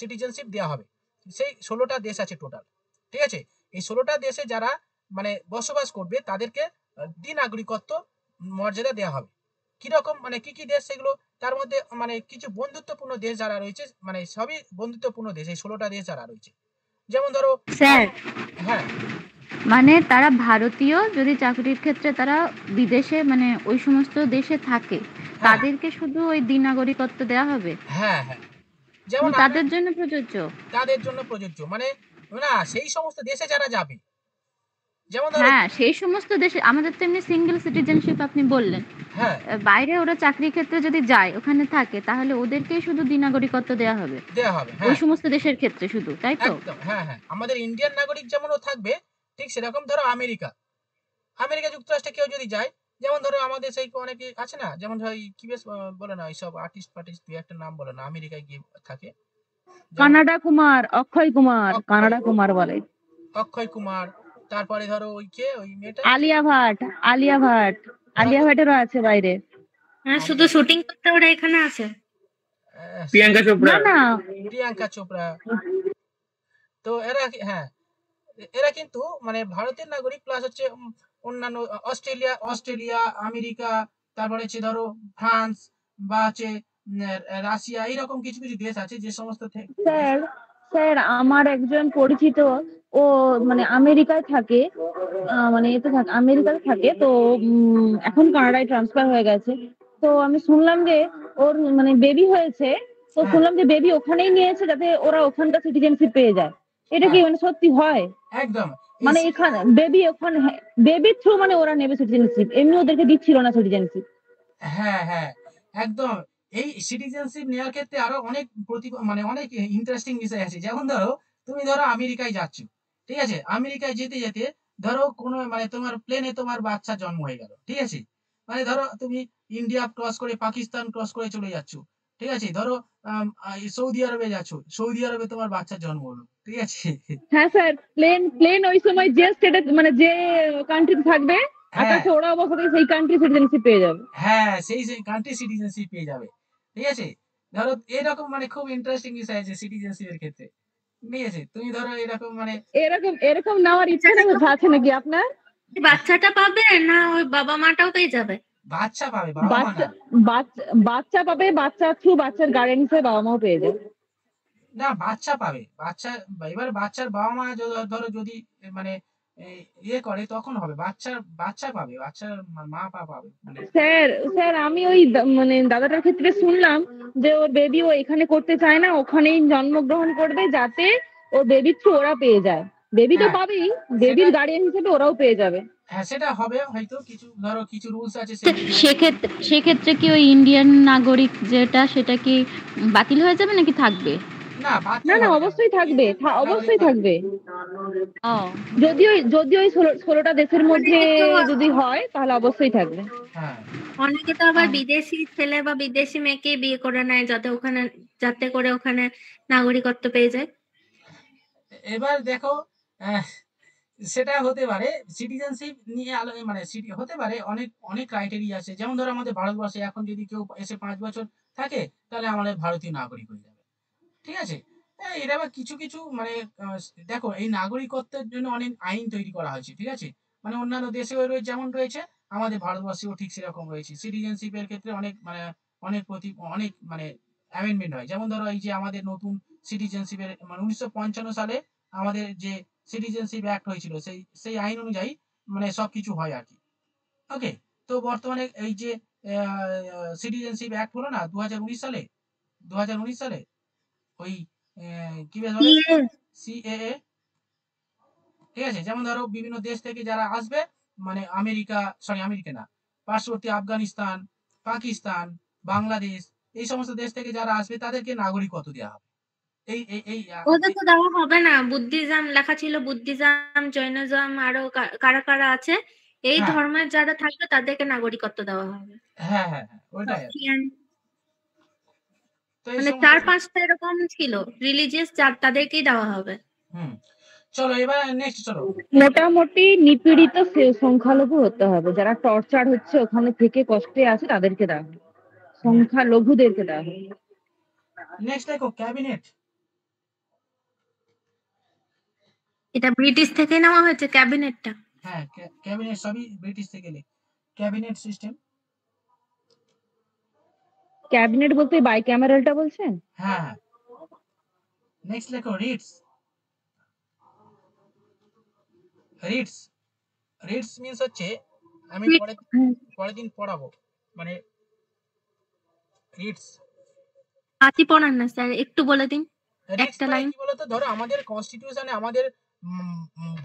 Speaker 1: সিটিজেনশিপ দেওয়া হবে। সেই 16টা দেশ আছে টোটাল, ঠিক আছে। এই 16টা দেশে যারা মানে বসবাস করবে তাদেরকে দ্বিনাগরিকত্ব মর্যাদা দেওয়া হবে। কিরকম মানে কি কি দেশ সেগুলো, তার মধ্যে মানে কিছু বন্ধুত্বপূর্ণ দেশ যারা রয়েছে, মানে সবই বন্ধুত্বপূর্ণ দেশ এই 16টা দেশ যারা রয়েছে, যেমন ধরো
Speaker 3: স্যার
Speaker 1: হ্যাঁ
Speaker 3: মানে তারা ভারতীয়, যদি চাকরির ক্ষেত্রে তারা বিদেশে মানে ওই সমস্ত দেশে থাকে, তাদেরকে শুধু ওই দ্বিনাগরিকত্ব দেওয়া হবে?
Speaker 1: হ্যাঁ হ্যাঁ যেমন
Speaker 3: তাদের জন্য প্রযোজ্য?
Speaker 1: তাদের জন্য প্রযোজ্য, মানে না সেই সমস্ত দেশে যারা যাবে, যেমন ধরো
Speaker 3: হ্যাঁ, সেই সমস্ত দেশে। আমাদের তো এমনি সিঙ্গেল সিটিজেনশিপ আপনি বললেন,
Speaker 1: হ্যাঁ
Speaker 3: বাইরে ওরা চাকরি ক্ষেত্রে যদি যায় ওখানে থাকে, তাহলে ওদেরকেই শুধু দ্বিনাগরিকত্ব দেওয়া হবে
Speaker 1: ওই
Speaker 3: ওই সমস্ত দেশের ক্ষেত্রে শুধু, তাই তো?
Speaker 1: একদম হ্যাঁ হ্যাঁ আমাদের ইন্ডিয়ান নাগরিক যেমন ও থাকবে, ঠিক সেরকম ধরো আমেরিকা যুক্তরাষ্ট্রে কেউ যদি যায়, যেমন ধরো আমাদের সেই অনেকে আছে না, যেমন ধরো কি বেশ বলে না এইসব আর্টিস্ট দুই একটা নাম বলে না, আমেরিকায় গিয়ে থাকে,
Speaker 8: কানাডা কুমার, অক্ষয় কুমার, কানাডা কুমার বলে।
Speaker 1: অক্ষয় কুমার, তারপরে ধরো ওই কে ওই মেয়েটা
Speaker 8: আলিয়া ভাটেরও আছে বাইরে।
Speaker 5: হ্যাঁ, শুধু শুটিং করতে ওরা এখানে আছে।
Speaker 7: প্রিয়াঙ্কা
Speaker 8: না
Speaker 7: চোপড়া।
Speaker 8: না,
Speaker 1: প্রিয়াঙ্কা চোপড়া। তো হ্যাঁ এরা কিন্তু মানে ভারতের নাগরিক, প্লাস হচ্ছে অন্যান্য অস্ট্রেলিয়া আমেরিকা, তারপরে হচ্ছে ধরো ফ্রান্স বা হচ্ছে রাশিয়া, এইরকম কিছু কিছু দেশ আছে যে সমস্ত
Speaker 8: স্যার আমার একজন পরিচিত, ও মানে আমেরিকায় থাকে, মানে এতে থাকে, আমেরিকায় থাকে তো, এখন কানাডায় ট্রান্সফার হয়ে গেছে। তো আমি শুনলাম যে ওর মানে বেবি হয়েছে, তো শুনলাম যে বেবি ওখানেই নিয়েছে যাতে ওরা ওখানকার সিটিজেনশিপ পেয়ে যায়। এটা কি মানে সত্যি হয়?
Speaker 1: একদম
Speaker 8: মানে এখানে বেবি ওখানে বেবির থ্রু মানে ওরা নেবে সিটিজেনশিপ, এমনি ওদেরকে দিচ্ছিল না সিটিজেনশিপ।
Speaker 1: হ্যাঁ হ্যাঁ একদম। এই সিটিজেনশিপ নেওয়ার ক্ষেত্রে আরো অনেক মানে অনেক ইন্টারেস্টিং বিষয় আছে। যেমন ধরো তুমি ধরো আমেরিকায় যাচ্ছ, ঠিক আছে, আমেরিকায় যেতে যেতে ধরো কোনো মানে তোমার প্লেনে তোমার বাচ্চা জন্ম হয়ে গেল, ঠিক আছে, মানে ধরো তুমি ইন্ডিয়া ক্রস করে পাকিস্তান ক্রস করে চলে যাচ্ছ, ঠিক আছে, ধরো সৌদি আরবে যাচ্ছ, সৌদি আরবে তোমার বাচ্চার জন্ম হলো, ঠিক আছে।
Speaker 8: হ্যাঁ স্যার, প্লেন ওই সময় যে স্টেটে মানে যে কান্ট্রিতে থাকবে আকাশে ওরা অবশ্যই সেই কান্ট্রি সিটিজেনশিপ পেয়ে যাবে।
Speaker 1: হ্যাঁ সেই কান্ট্রি সিটিজেনশিপ পেয়ে যাবে, ঠিক আছে। ধরো এরকম মানে খুব ইন্টারেস্টিং বিষয় আছে সিটিজেনশিপের ক্ষেত্রে, ঠিক আছে। তুমি ধরো এরকম মানে
Speaker 8: এরকম নেওয়ার ইচ্ছা আছে নাকি আপনার?
Speaker 5: বাচ্চাটা পাবে না ওই বাবা মাটাও পেয়ে যাবে?
Speaker 1: বাচ্চা পাবে, বাবা মা না।
Speaker 8: বাচ্চা পাবে, বাচ্চা থ্রু বাচ্চার গার্ডিয়ান হিসেবে বাবা মাও পেয়ে যাবে।
Speaker 1: না বাচ্চা পাবে, এবার বাচ্চার বাবা মা ধরো যদি মানে ইয়ে করে তখন হবে, বাচ্চা পাবে, বাচ্চার মা পাবে।
Speaker 8: স্যার আমি ওই মানে দাদাটার ক্ষেত্রে শুনলাম যে ওর বেবি ও এখানে করতে চায় না, ওখানেই জন্মগ্রহণ করবে যাতে ওর বেবির থ্রু ওরা পেয়ে যায়। বেবি তো পাবেই, বেবির গার্ডিয়ান হিসেবে ওরাও পেয়ে যাবে।
Speaker 1: হ্যাঁ সেটা হবে হয়তো, কিছু ধরো কিছু রুলস আছে
Speaker 3: সেক্ষেত্রে কি ওই ইন্ডিয়ান নাগরিক যেটা সেটা কি বাতিল হয়ে যাবে নাকি থাকবে?
Speaker 8: না অবশ্যই থাকবে, অবশ্যই থাকবে। যদি ওই 16টা দেশের মধ্যে যদি হয় তাহলে অবশ্যই থাকবে।
Speaker 5: অনেকে তো আবার বিদেশি ছেলে বা বিদেশি মেয়েকে বিয়ে করে নেয় যাতে করে ওখানে নাগরিকত্ব পেয়ে যায়।
Speaker 1: এবার দেখো সেটা হতে পারে, সিটিজেনশিপ নিয়ে মানে হতে পারে অনেক ক্রাইটেরিয়া আছে। যেমন ধরো আমাদের ভারতবর্ষে এখন যদি কেউ এসে 5 বছর থাকে তাহলে আমাদের ভারতীয় নাগরিক হয়ে যাবে, ঠিক আছে। এটা আবার কিছু কিছু মানে দেখো এই নাগরিকত্বের জন্য অনেক আইন তৈরি করা হয়েছে, ঠিক আছে, মানে অন্যান্য দেশেও যেমন রয়েছে আমাদের ভারতবর্ষেও ঠিক সেরকম রয়েছে। সিটিজেনশিপের ক্ষেত্রে অনেক মানে অ্যামেন্ডমেন্ট হয়। যেমন ধরো এই যে আমাদের নতুন সিটিজেনশিপের মানে 1955 সালে আমাদের যে সিটিজেনশিপ অ্যাক্ট হয়েছিল সেই আইন অনুযায়ী মানে সবকিছু হয় আর কি। ওকে, তো বর্তমানে এই যে সিটিজেনশিপ অ্যাক্ট হলো না 2019 সালে ওই কি বেশ বলে সিএএ, ঠিক আছে। যেমন ধরো বিভিন্ন দেশ থেকে যারা আসবে মানে আমেরিকা না, পার্শ্ববর্তী আফগানিস্তান, পাকিস্তান, বাংলাদেশ, এই সমস্ত দেশ থেকে যারা আসবে তাদেরকে নাগরিকত্ব দেওয়া হবে।
Speaker 5: ওদের তো দেওয়া হবে না, বুদ্ধিজম লেখা ছিল, বুদ্ধিজম, জৈনিজম, আরো কারা আছে এই ধর্মের যারা থাকবে তাদেরকে নাগরিকত্ব দেওয়া হবে।
Speaker 1: হ্যাঁ ওইটাই
Speaker 5: মানে 4-5টা এরকম ছিল রিলিজিয়াস, তাদেরকেই দেওয়া হবে।
Speaker 1: চলো এবার নেক্সট চলো।
Speaker 8: মোটামুটি নিপীড়িত সংখ্যালঘু হতে হবে, যারা টর্চার হচ্ছে ওখানে থেকে কষ্টে আছে তাদেরকে দেওয়া হবে, সংখ্যালঘুদেরকে দেওয়া হবে।
Speaker 1: নেক্সট দেখো ক্যাবিনেট।
Speaker 5: এটা ব্রিটিশ থেকে নেওয়া হয়েছে ক্যাবিনেটটা।
Speaker 1: হ্যাঁ ক্যাবিনেট সবই ব্রিটিশ থেকে ক্যাবিনেট সিস্টেম।
Speaker 8: ক্যাবিনেট বলতে বাইক্যামেরালটা বলছেন?
Speaker 1: হ্যাঁ। নেক্সট লেখো রিটস। রিটস রিটস মিন্স হচ্ছে, আমি পরের দিন পড়াবো, মানে রিটস
Speaker 5: আতি পড়ান না স্যার, একটু বলে দিন একটা লাইন।
Speaker 1: কি বলতো, ধরো আমাদের কনস্টিটিউশনে আমাদের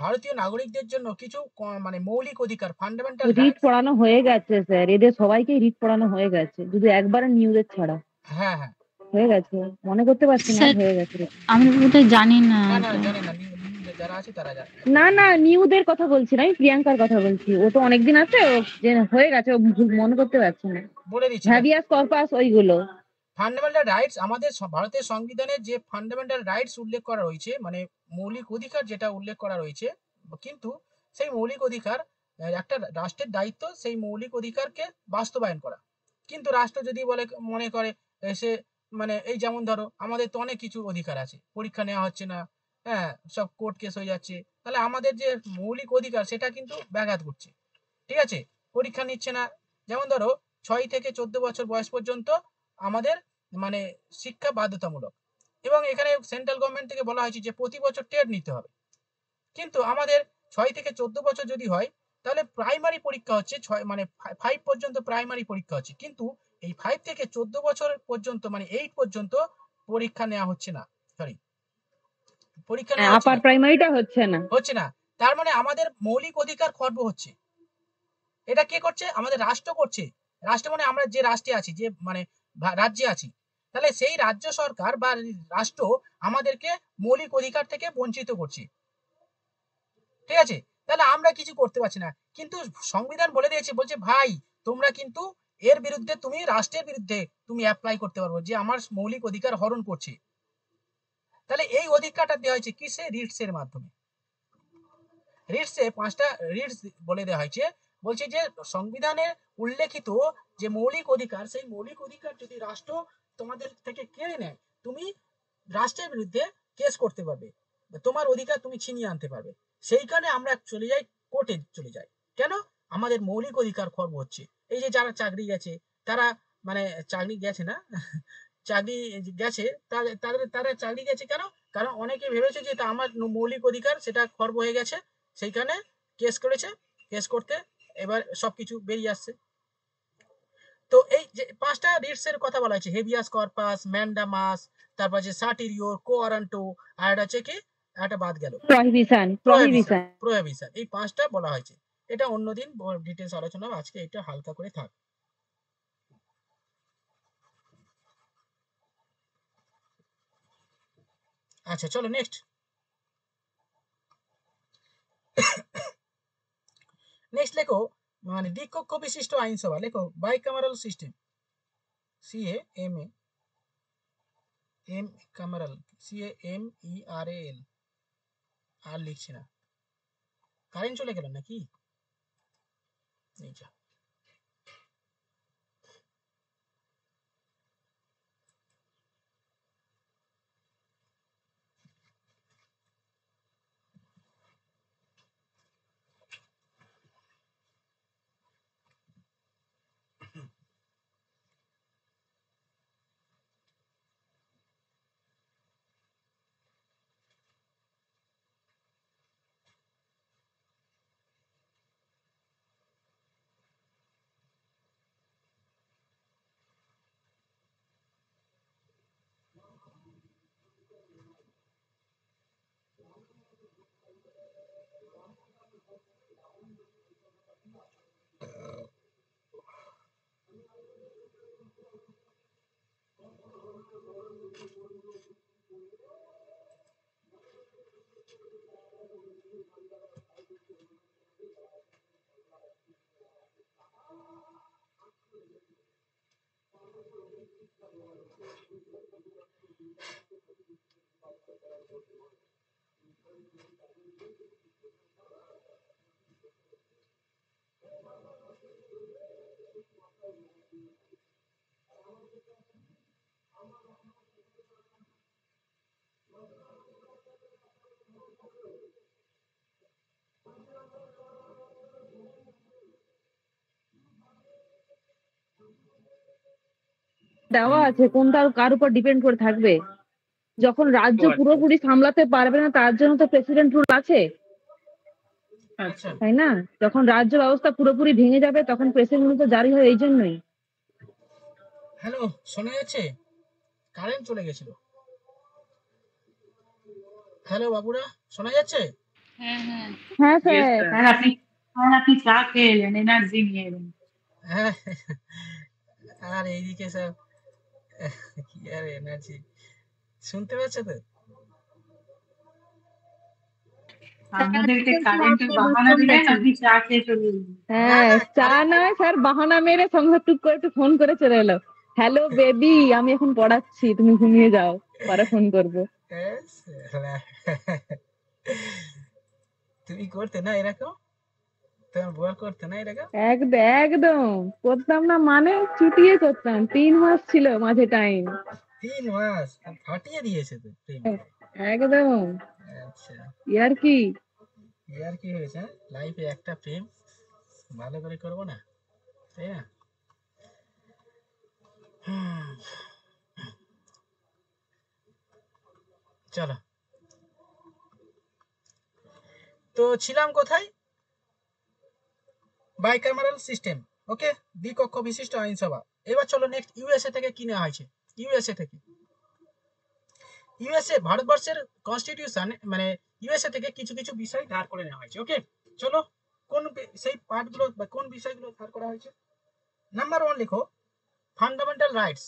Speaker 1: ভারতীয় নাগরিকদের জন্য কিছু মানে মৌলিক অধিকার, ফান্ডামেন্টাল
Speaker 8: রিট পড়ানো হয়ে গেছে স্যার, এদের সবাইকে রিট পড়ানো হয়ে গেছে, যদি একবার নিউজের ছাড়া।
Speaker 1: হ্যাঁ হ্যাঁ
Speaker 8: হয়ে গেছে, মনে করতে পারছি না, হয়ে গেছে।
Speaker 3: আমি বোধহয় জানি না।
Speaker 1: না জানেন না, যারা আছে তারা জানে
Speaker 8: না নিউদের কথা বলছি না, আমি প্রিয়াঙ্কার কথা বলছি, ও তো অনেকদিন আছে, ও যে হয়ে গেছে, ও মনে করতে পারছি না।
Speaker 1: বলে দিচ্ছি,
Speaker 8: হ্যাভিয়াস কর্পাস ওইগুলো।
Speaker 1: ফান্ডামেন্টাল রাইটস, আমাদের ভারতের সংবিধানে যে ফান্ডামেন্টাল রাইটস উল্লেখ করা রয়েছে, মানে মৌলিক অধিকার যেটা উল্লেখ করা রয়েছে, কিন্তু সেই মৌলিক অধিকার একটা রাষ্ট্রের দায়িত্ব সেই মৌলিক অধিকারকে বাস্তবায়ন করা। কিন্তু রাষ্ট্র যদি বলে মনে করে সে, মানে এই যেমন ধরো আমাদের তো অনেক কিছু অধিকার আছে, পরীক্ষা নেওয়া হচ্ছে না, হ্যাঁ সব কোর্ট কেস হয়ে যাচ্ছে, তাহলে আমাদের যে মৌলিক অধিকার সেটা কিন্তু ব্যাঘাত ঘটছে। ঠিক আছে, পরীক্ষা নিচ্ছে না, যেমন ধরো 6 থেকে 14 বছর বয়স পর্যন্ত আমাদের মানে শিক্ষা বাধ্যতামূলক, এবং এখানে সেন্ট্রাল গভর্নমেন্ট থেকে বলা হয়েছে যে প্রতি বছর টেট নিতে হবে। কিন্তু আমাদের 6 থেকে 14 বছর যদি হয়, তাহলে প্রাইমারি পরীক্ষা হচ্ছে 6 মানে 5 পর্যন্ত প্রাইমারি পরীক্ষা হচ্ছে, কিন্তু এই 5 থেকে 14 বছর পর্যন্ত মানে 8 পর্যন্ত পরীক্ষা নেওয়া হচ্ছে না, সরি পরীক্ষা নেওয়া
Speaker 8: আপার প্রাইমারিটা হচ্ছে না।
Speaker 1: তার মানে আমাদের মৌলিক অধিকার খর্ব হচ্ছে। এটা কে করছে? আমাদের রাষ্ট্র করছে। রাষ্ট্র মানে আমরা যে রাষ্ট্রে আছি, যে মানে রাজ্যে আছি, তাহলে সেই রাজ্য সরকার বা রাষ্ট্র আমাদেরকে মৌলিক অধিকার থেকে বঞ্চিত করছে। ঠিক আছে, তাহলে আমরা কিছু করতে পারছি না, কিন্তু সংবিধান বলে দিয়েছে, বলছে ভাই তোমরা কিন্তু এর বিরুদ্ধে, তুমি রাষ্ট্রের বিরুদ্ধে তুমি অ্যাপ্লাই করতে পারবো যে আমার মৌলিক অধিকার হরণ করছে। তাহলে এই অধিকারটা দেওয়া হয়েছে কিসে? রিটস এর মাধ্যমে। রিটসে 5টা রিটস বলে দেওয়া হয়েছে, বলছে যে সংবিধানে উল্লেখিত যে মৌলিক অধিকার, সেই মৌলিক অধিকার যদি রাষ্ট্র তোমাদের থেকে কেড়ে নেয়, তুমি রাষ্ট্রের বিরুদ্ধে কেস করতে পারবে, তোমার অধিকার তুমি ছিনিয়ে আনতে পারবে। সেইখানে আমরা চলে যাই, কোর্টে চলে যাই। কেন? আমাদের মৌলিক অধিকার খর্ব হচ্ছে। এই যে যারা চাকরি গেছে, তারা মানে চাকরি গেছে না চাকরি গেছে, তারা চাকরি গেছে কেন? কারণ অনেকে ভেবেছে যে আমার মৌলিক অধিকার সেটা খর্ব হয়ে গেছে, সেইখানে কেস করেছে, কেস করতে এবার সবকিছু বেরিয়ে আসছে। তো এই যে 5টা রিটস এর কথা বলা হয়েছে, হেভিয়াস কর্পাস, ম্যান্ডামাস, তারপর যে সাটিরিও, কোয়ারান্টো, আর এটা হচ্ছে কি, একটা বাদ গেল, প্রহিবিশন। এই 5টা বলা হয়েছে। এটা অন্যদিন ডিটেলস আলোচনা, আজকে এটা হালকা করে থাক। আচ্ছা চলো নেক্সট। নেক্সট লেখো, মানে দ্বিকক্ষ বিশিষ্ট আইনসভা, লেখো বাইকামারাল সিস্টেম, কামারাল, CAMERAL। আর লিখছি না, কারেন্ট চলে গেল নাকি? এই যা,
Speaker 8: দেওয়া আছে, কোনটা কার উপর ডিপেন্ড করে থাকবে? যখন রাজ্য
Speaker 7: ও আচ্ছা।
Speaker 8: পুরোপুরি সামলাতে পারবে না তার জন্য তো প্রেসিডেন্ট রুল আছে,
Speaker 7: আচ্ছা
Speaker 8: তাই না? যখন রাজ্য ব্যবস্থা পুরোপুরি ভেঙে যাবে তখন প্রেসিডেন্ট রুল তো জারি হয় এই জন্যই।
Speaker 1: হ্যালো, শোনা যাচ্ছে? কারেন্ট চলে গেছিল। হ্যালো বাবুরা, শোনা যাচ্ছে?
Speaker 4: হ্যাঁ হ্যাঁ
Speaker 8: হ্যাঁ
Speaker 7: Yes,
Speaker 8: স্যার।
Speaker 7: sir.
Speaker 9: আপনি চা খেয়ে এলেন, এনার্জি নিয়ে এলেন।
Speaker 1: হ্যাঁ, আর এইদিকে সব কি আর এনার্জি, শুনতে পাচ্ছ তো?
Speaker 9: আমাদেরকে কারেন্টের বাহানা দিলেন, আপনি চা খেয়ে চলে এলেন।
Speaker 8: হ্যাঁ, চা নয় স্যার, বাহানা মেরে সঙ্গে টুক করে একটু ফোন করে চলে এলো। হ্যালো বেবি, আমি এখন পড়াচ্ছি, তুমি ঘুমিয়ে যাও, পরে ফোন করবো।
Speaker 1: তুমি করতে না এরকম? তোমার বর করতে না এরকম?
Speaker 8: একদম করতাম না, মানে চুটিয়ে করতাম। 3 মাস ছিল মাঝে টাইম।
Speaker 1: 3 মাস ফাটিয়ে দিয়েছে তো প্রেম।
Speaker 8: একদম
Speaker 1: আচ্ছা,
Speaker 8: ইয়ার কি
Speaker 1: ইয়ার কি হয়েছে? লাইফে একটা প্রেম ভালো করে করবো না, তাই না? চলো, তো ছিলাম কোথায়? বাইক্যামেরাল সিস্টেম, ওকে, দ্বিকক্ষ বিশিষ্ট আইনসভা। এবার চলো নেক্সট, ইউএসএ থেকে কি নেওয়া হয়েছে? ইউএসএ থেকে, ইউএসএ ভারতবর্ষের কনস্টিটিউশন, মানে ইউএসএ থেকে কিছু কিছু বিষয় ধার করে নেওয়া হয়েছে। ওকে, চলো কোন সেই পার্টগুলো বা কোন বিষয়গুলো ধার করা হয়েছে। নাম্বার 1 লিখো, ফান্ডামেন্টাল রাইটস,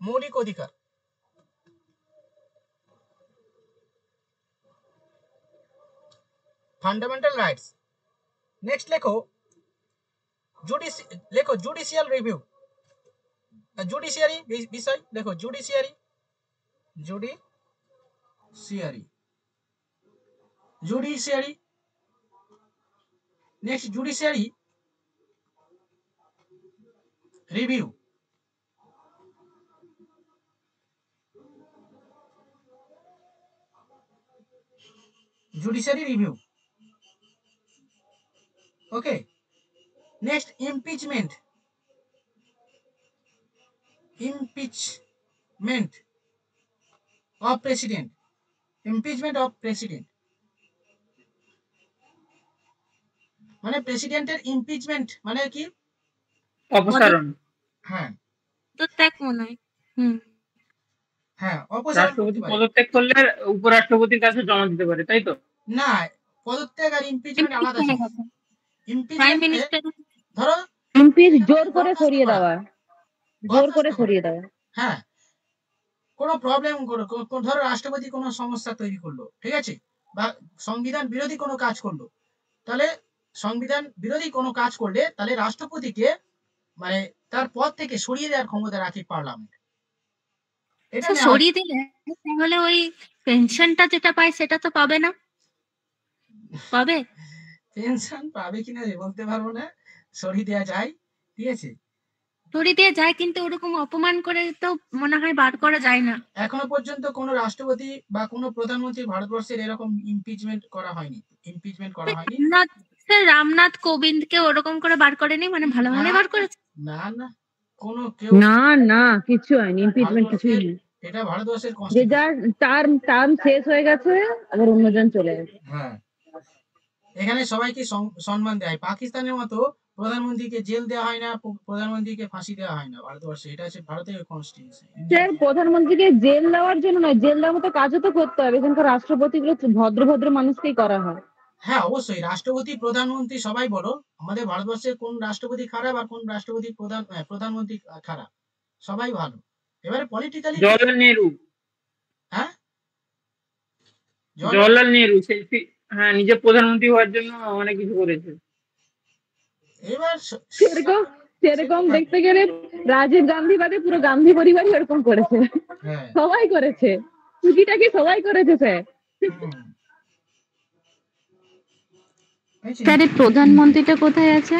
Speaker 1: মৌলিক অধিকার। Fundamental rights. নেক্সট লেখো জুডিশিয়াল রিভিউ, জুডিশিয়ারি বিষয় দেখো, judiciary, judiciary. Next judiciary review, judiciary review. Okay, next impeachment, impeachment of president, impeachment of president মানে প্রেসিডেন্টের ইমপিচমেন্ট মানে কি?
Speaker 7: অপসারণ।
Speaker 1: হ্যাঁ,
Speaker 5: পদত্যাগ মনে হয়।
Speaker 1: হ্যাঁ, অপসারণ
Speaker 7: রাষ্ট্রপতি
Speaker 1: করতে পারে।
Speaker 7: পদত্যাগ করলে উপরাষ্ট্রপতির কাছে জমা দিতে পারে, তাই তো?
Speaker 1: না, পদত্যাগ আর ইমপিচমেন্ট আলাদা জিনিস।
Speaker 5: প্রাইম
Speaker 1: ইমপিচমেন্ট
Speaker 5: মিনিস্টার
Speaker 1: ধরো
Speaker 8: ইমপিচ জোর করে সরিয়ে দেওয়া, জোর করে সরিয়ে দেওয়া।
Speaker 1: হ্যাঁ, কোনো প্রবলেম ধরো রাষ্ট্রপতি কোনো সমস্যা তৈরি করলো, ঠিক আছে, বা সংবিধান বিরোধী কোনো কাজ করলো, তাহলে সংবিধান বিরোধী কোনো কাজ করলে তাহলে রাষ্ট্রপতিকে মানে তার পদ থেকে সরিয়ে দেওয়ার ক্ষমতা রাখে পার্লামেন্ট। এটা নেওয়া
Speaker 5: সরিয়ে দিলে তাহলে ওই পেনশনটা যেটা পায় সেটা তো পাবে না, পাবে?
Speaker 1: পেনশন পাবে কিনা বলতে পারবো না, সরিয়ে দেওয়া যায়, ঠিক আছে।
Speaker 5: সরিয়ে দিয়ে যায়, কিন্তু ওরকম অপমান করে তো মনে হয় বার করা যায় না।
Speaker 1: এখনো পর্যন্ত কোনো রাষ্ট্রপতি বা কোনো প্রধানমন্ত্রী ভারতবর্ষের এরকম ইমপিচমেন্ট করা হয়নি।
Speaker 5: স্যার রামনাথ কোবিন্দকে ওরকম করে বার করেনি, মানে ভালোভাবে বার করেছে।
Speaker 1: না না, কোনো কেউ
Speaker 8: না কিছু হয়নি, ইমপিচমেন্ট কিছুই নেই।
Speaker 1: এটা ভারতবর্ষের
Speaker 8: যে
Speaker 1: কনস্টিটিউশন।
Speaker 8: যার টার্ম শেষ হয়ে গেছে আবার অন্যজন চলে গেছে।
Speaker 1: হ্যাঁ, এখানে সবাইকে সম্মান দেয়। পাকিস্তানের মতো প্রধানমন্ত্রীকে জেল দেওয়া হয় না, প্রধানমন্ত্রীকে ফাঁসি দেওয়া হয় না ভারতবর্ষে। এটা হচ্ছে ভারতের কনস্টিটিউশন।
Speaker 8: স্যার প্রধানমন্ত্রীকে জেল দেওয়ার জন্য নয়, জেল দেওয়ার মতো কাজও তো করতে হবে। এখানকার রাষ্ট্রপতি গুলো ভদ্র মানুষকেই করা হয়।
Speaker 1: হ্যাঁ অবশ্যই, রাষ্ট্রপতি প্রধানমন্ত্রী সবাই বলো, আমাদের ভারতবর্ষে কোন রাষ্ট্রপতি খারাপ আর কোন রাষ্ট্রপতি প্রধানমন্ত্রী খারাপ, সবাই ভালো। এবারে পলিটিক্যালি
Speaker 7: জওয়াহরলাল নেহরু,
Speaker 1: হ্যাঁ
Speaker 7: জওয়াহরলাল নেহরু হ্যাঁ নিজে প্রধানমন্ত্রী হওয়ার জন্য অনেক কিছু করেছে।
Speaker 1: এবার
Speaker 8: সেরকম দেখতে গেলে রাজীব গান্ধী বাদে পুরো গান্ধী পরিবারই এরকম করেছে। সবাই করেছে, টুকিটাকি সবাই করেছে স্যার।
Speaker 1: হয়েছে?
Speaker 3: স্যার এই প্রধানমন্ত্রীটা কোথায় আছে?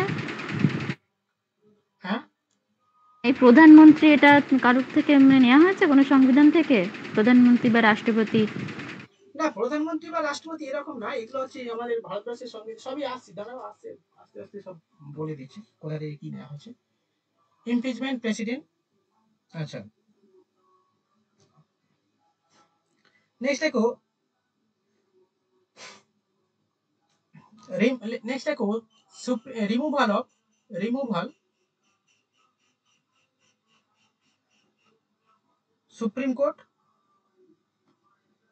Speaker 1: হ্যাঁ
Speaker 3: এই প্রধানমন্ত্রী এটা কারোর থেকে নেওয়া হয়েছে কোনো সংবিধান থেকে? প্রধানমন্ত্রী বা রাষ্ট্রপতি?
Speaker 1: না, প্রধানমন্ত্রী বা রাষ্ট্রপতি এরকম না, এগুলো হচ্ছে আমাদের ভারতবর্ষের সঙ্গে সবই আসছে, দাঁড়াও আসছে, আস্তে আস্তে সব বলে দিচ্ছি কোথা থেকে কি নেওয়া হচ্ছে। ইমপিচমেন্ট প্রেসিডেন্ট, আচ্ছা নেক্সট দেখো, নেক্সট দেখো removal supreme court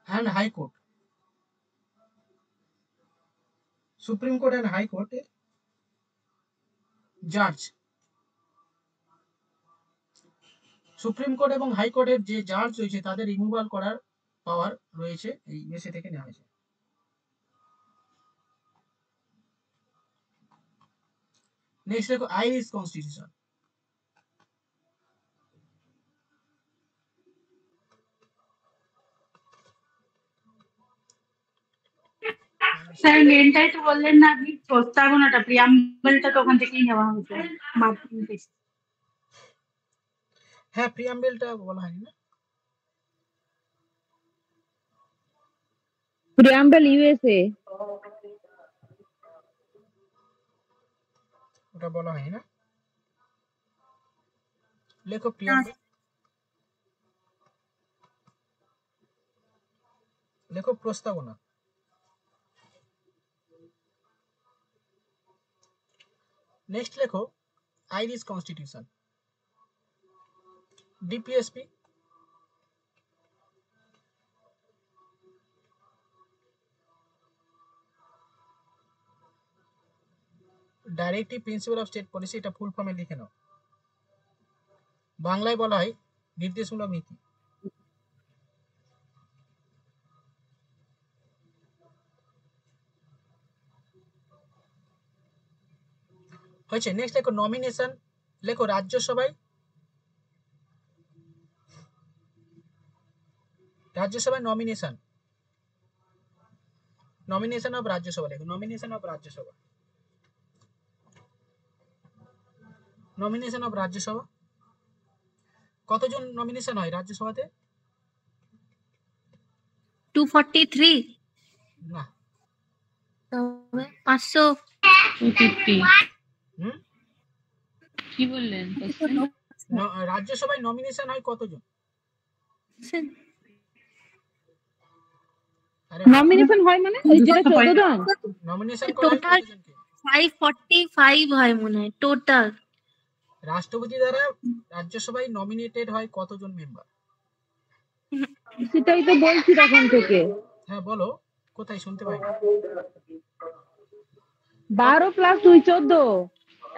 Speaker 1: and high court, supreme court and high কোর্টের জাজ, সুপ্রিম কোর্ট এবং হাইকোর্টের যে জাজ রয়েছে তাদের রিমুভাল করার পাওয়ার রয়েছে এই ইউএসএ থেকে নেওয়া হয়েছে। নেক্সট দেখো আইরিশ কনস্টিটিউশন,
Speaker 9: স্যার মেনটাই তো বললেন না আপনি, প্রস্তাবনাটা প্রিয়াম্বলটা তো ওখান থেকেই নেওয়া হয়েছে মাধ্যমিক।
Speaker 1: হ্যাঁ প্রিয়াম্বেলটা বলা হয়নি না,
Speaker 8: প্রিয়াম্বল ইউএসএ।
Speaker 1: ওটা বলা হয়নি না, লেখো প্রিয়াম্বেল, লেখো প্রস্তাবনা। নেক্সট লেখো Irish constitution, DPSP, directive principle of state policy, এটা ফুল ফর্মে লিখে নাও, বাংলায় বলা হয় নির্দেশমূলক নীতি। হয়েছে। নেক্সট লেখো নমিনেশন, লেখো রাজ্যসভায়, রাজ্যসভায় নমিনেশন, নমিনেশন অফ রাজ্যসভা, লেখো nomination of Rajya Sabha, nomination of Rajya Sabha, কতজন নমিনেশন হয় রাজ্যসভাতে?
Speaker 5: 243,
Speaker 1: না,
Speaker 5: তবে 500,
Speaker 4: 250
Speaker 1: হুম,
Speaker 4: কি বললেন?
Speaker 1: রাজ্যসভায় নমিনেশন হয় কতজন? আরে
Speaker 8: নমিনেশন হয় মানে ওই যেটা 14 জন
Speaker 1: নমিনেশন করা হয়
Speaker 5: টোটাল
Speaker 1: কতজনকে?
Speaker 5: 545 হয় মনে হয় টোটাল।
Speaker 1: রাষ্ট্রপতি দ্বারা রাজ্যসভায় নমিনেটেড হয় কতজন মেম্বার?
Speaker 8: সেটাই তো বলছি তখন থেকে।
Speaker 1: হ্যাঁ বলো, কোথায় শুনতে পাইনি?
Speaker 8: 12 + 2 14,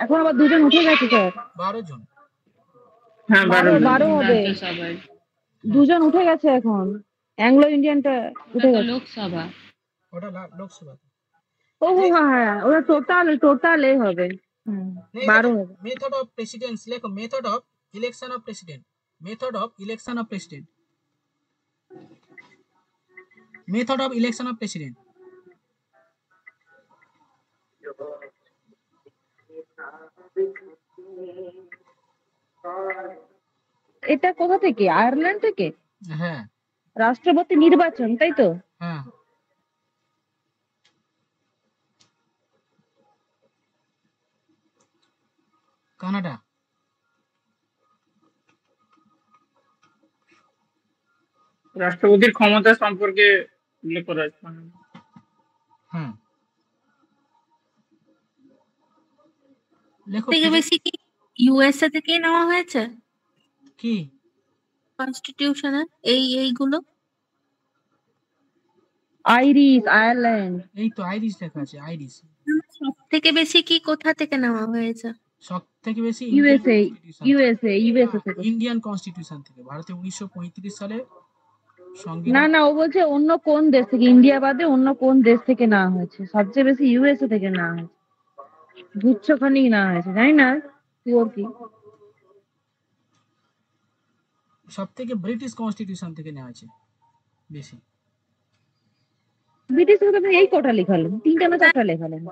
Speaker 8: এখন আবার 2 জন উঠে গেছে স্যার।
Speaker 1: 12 জন।
Speaker 7: হ্যাঁ
Speaker 8: 12 হবে,
Speaker 4: রাজ্যসভায়
Speaker 8: 2 জন উঠে গেছে এখন, অ্যাংলো ইন্ডিয়ানটা
Speaker 4: ওটা
Speaker 8: উঠে
Speaker 4: তো
Speaker 8: গেছে।
Speaker 4: লোকসভা।
Speaker 1: ওটা লোকসভা।
Speaker 8: ও হ্যাঁ, ওটা টোটাল হবে। 12 হবে।
Speaker 1: মেথড অফ প্রেসিডেন্স, লেখো method of election of president, method of election of president, method of election of president.
Speaker 8: এটা কোথা থেকে? আয়ারল্যান্ড থেকে?
Speaker 1: হ্যাঁ
Speaker 8: রাষ্ট্রপতি নির্বাচন, তাই তো?
Speaker 1: হ্যাঁ, কানাডা।
Speaker 7: রাষ্ট্রপতির ক্ষমতা সম্পর্কে উল্লেখ করা আছে।
Speaker 1: হ্যাঁ লেখো
Speaker 5: থেকে বেশি কি ইউএসএ থেকে নেওয়া হয়েছে
Speaker 1: কি
Speaker 5: কনস্টিটিউশনে এইগুলো?
Speaker 8: Irish, Ireland.
Speaker 1: এই তো আইরিশ লেখা আছে, আইরিশ।
Speaker 5: সব থেকে বেশি কি কোথা থেকে নেওয়া হয়েছে?
Speaker 1: সব থেকে বেশি
Speaker 8: ইউএসএ থেকে।
Speaker 1: ইন্ডিয়ান কনস্টিটিউশন থেকে, ভারতে 1935 সালে
Speaker 8: না
Speaker 1: সংবিধান।
Speaker 8: না, ও বলছে অন্য কোন দেশ থেকে, ইন্ডিয়া বাদে অন্য কোন দেশ থেকে নেওয়া হয়েছে। সবচেয়ে বেশি ইউএসএ থেকে নেওয়া হয়েছে, গুচ্ছখানি নেওয়া হয়েছে, জানি না পিওর কি।
Speaker 1: সব থেকে ব্রিটিশ কনস্টিটিউশন থেকে নেওয়া হয়েছে বেশি।
Speaker 8: ব্রিটিশ থেকে আপনি এই কটা লেখালেন, 3টা না 4টা লেখালেন।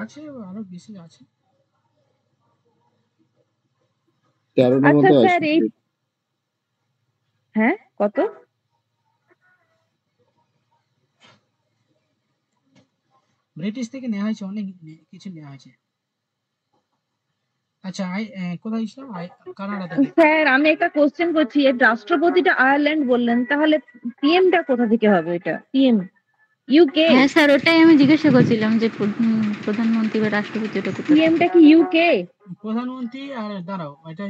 Speaker 1: আছে আরো বেশি আছে।
Speaker 10: 13টার
Speaker 8: আচ্ছা
Speaker 10: মতো আছে।
Speaker 8: স্যার এই হ্যাঁ কত?
Speaker 1: ব্রিটিশ থেকে নেওয়া হয়েছে, অনেক কিছু নেওয়া হয়েছে। আচ্ছা কোথায় ছিল? কানাডা থেকে।
Speaker 8: স্যার আমি একটা কোশ্চেন করছি, এর রাষ্ট্রপতিটা আয়ারল্যান্ড বললেন, তাহলে পিএমটা কোথা থেকে হবে? এটা পিএম ইউকে?
Speaker 3: হ্যাঁ স্যার, ওটাই আমি জিজ্ঞাসা করছিলাম যে প্রধানমন্ত্রী বা রাষ্ট্রপতি ওটা কোথা থেকে?
Speaker 8: পিএমটা কি ইউকে?
Speaker 1: প্রধানমন্ত্রী আর দাঁড়াও, এটা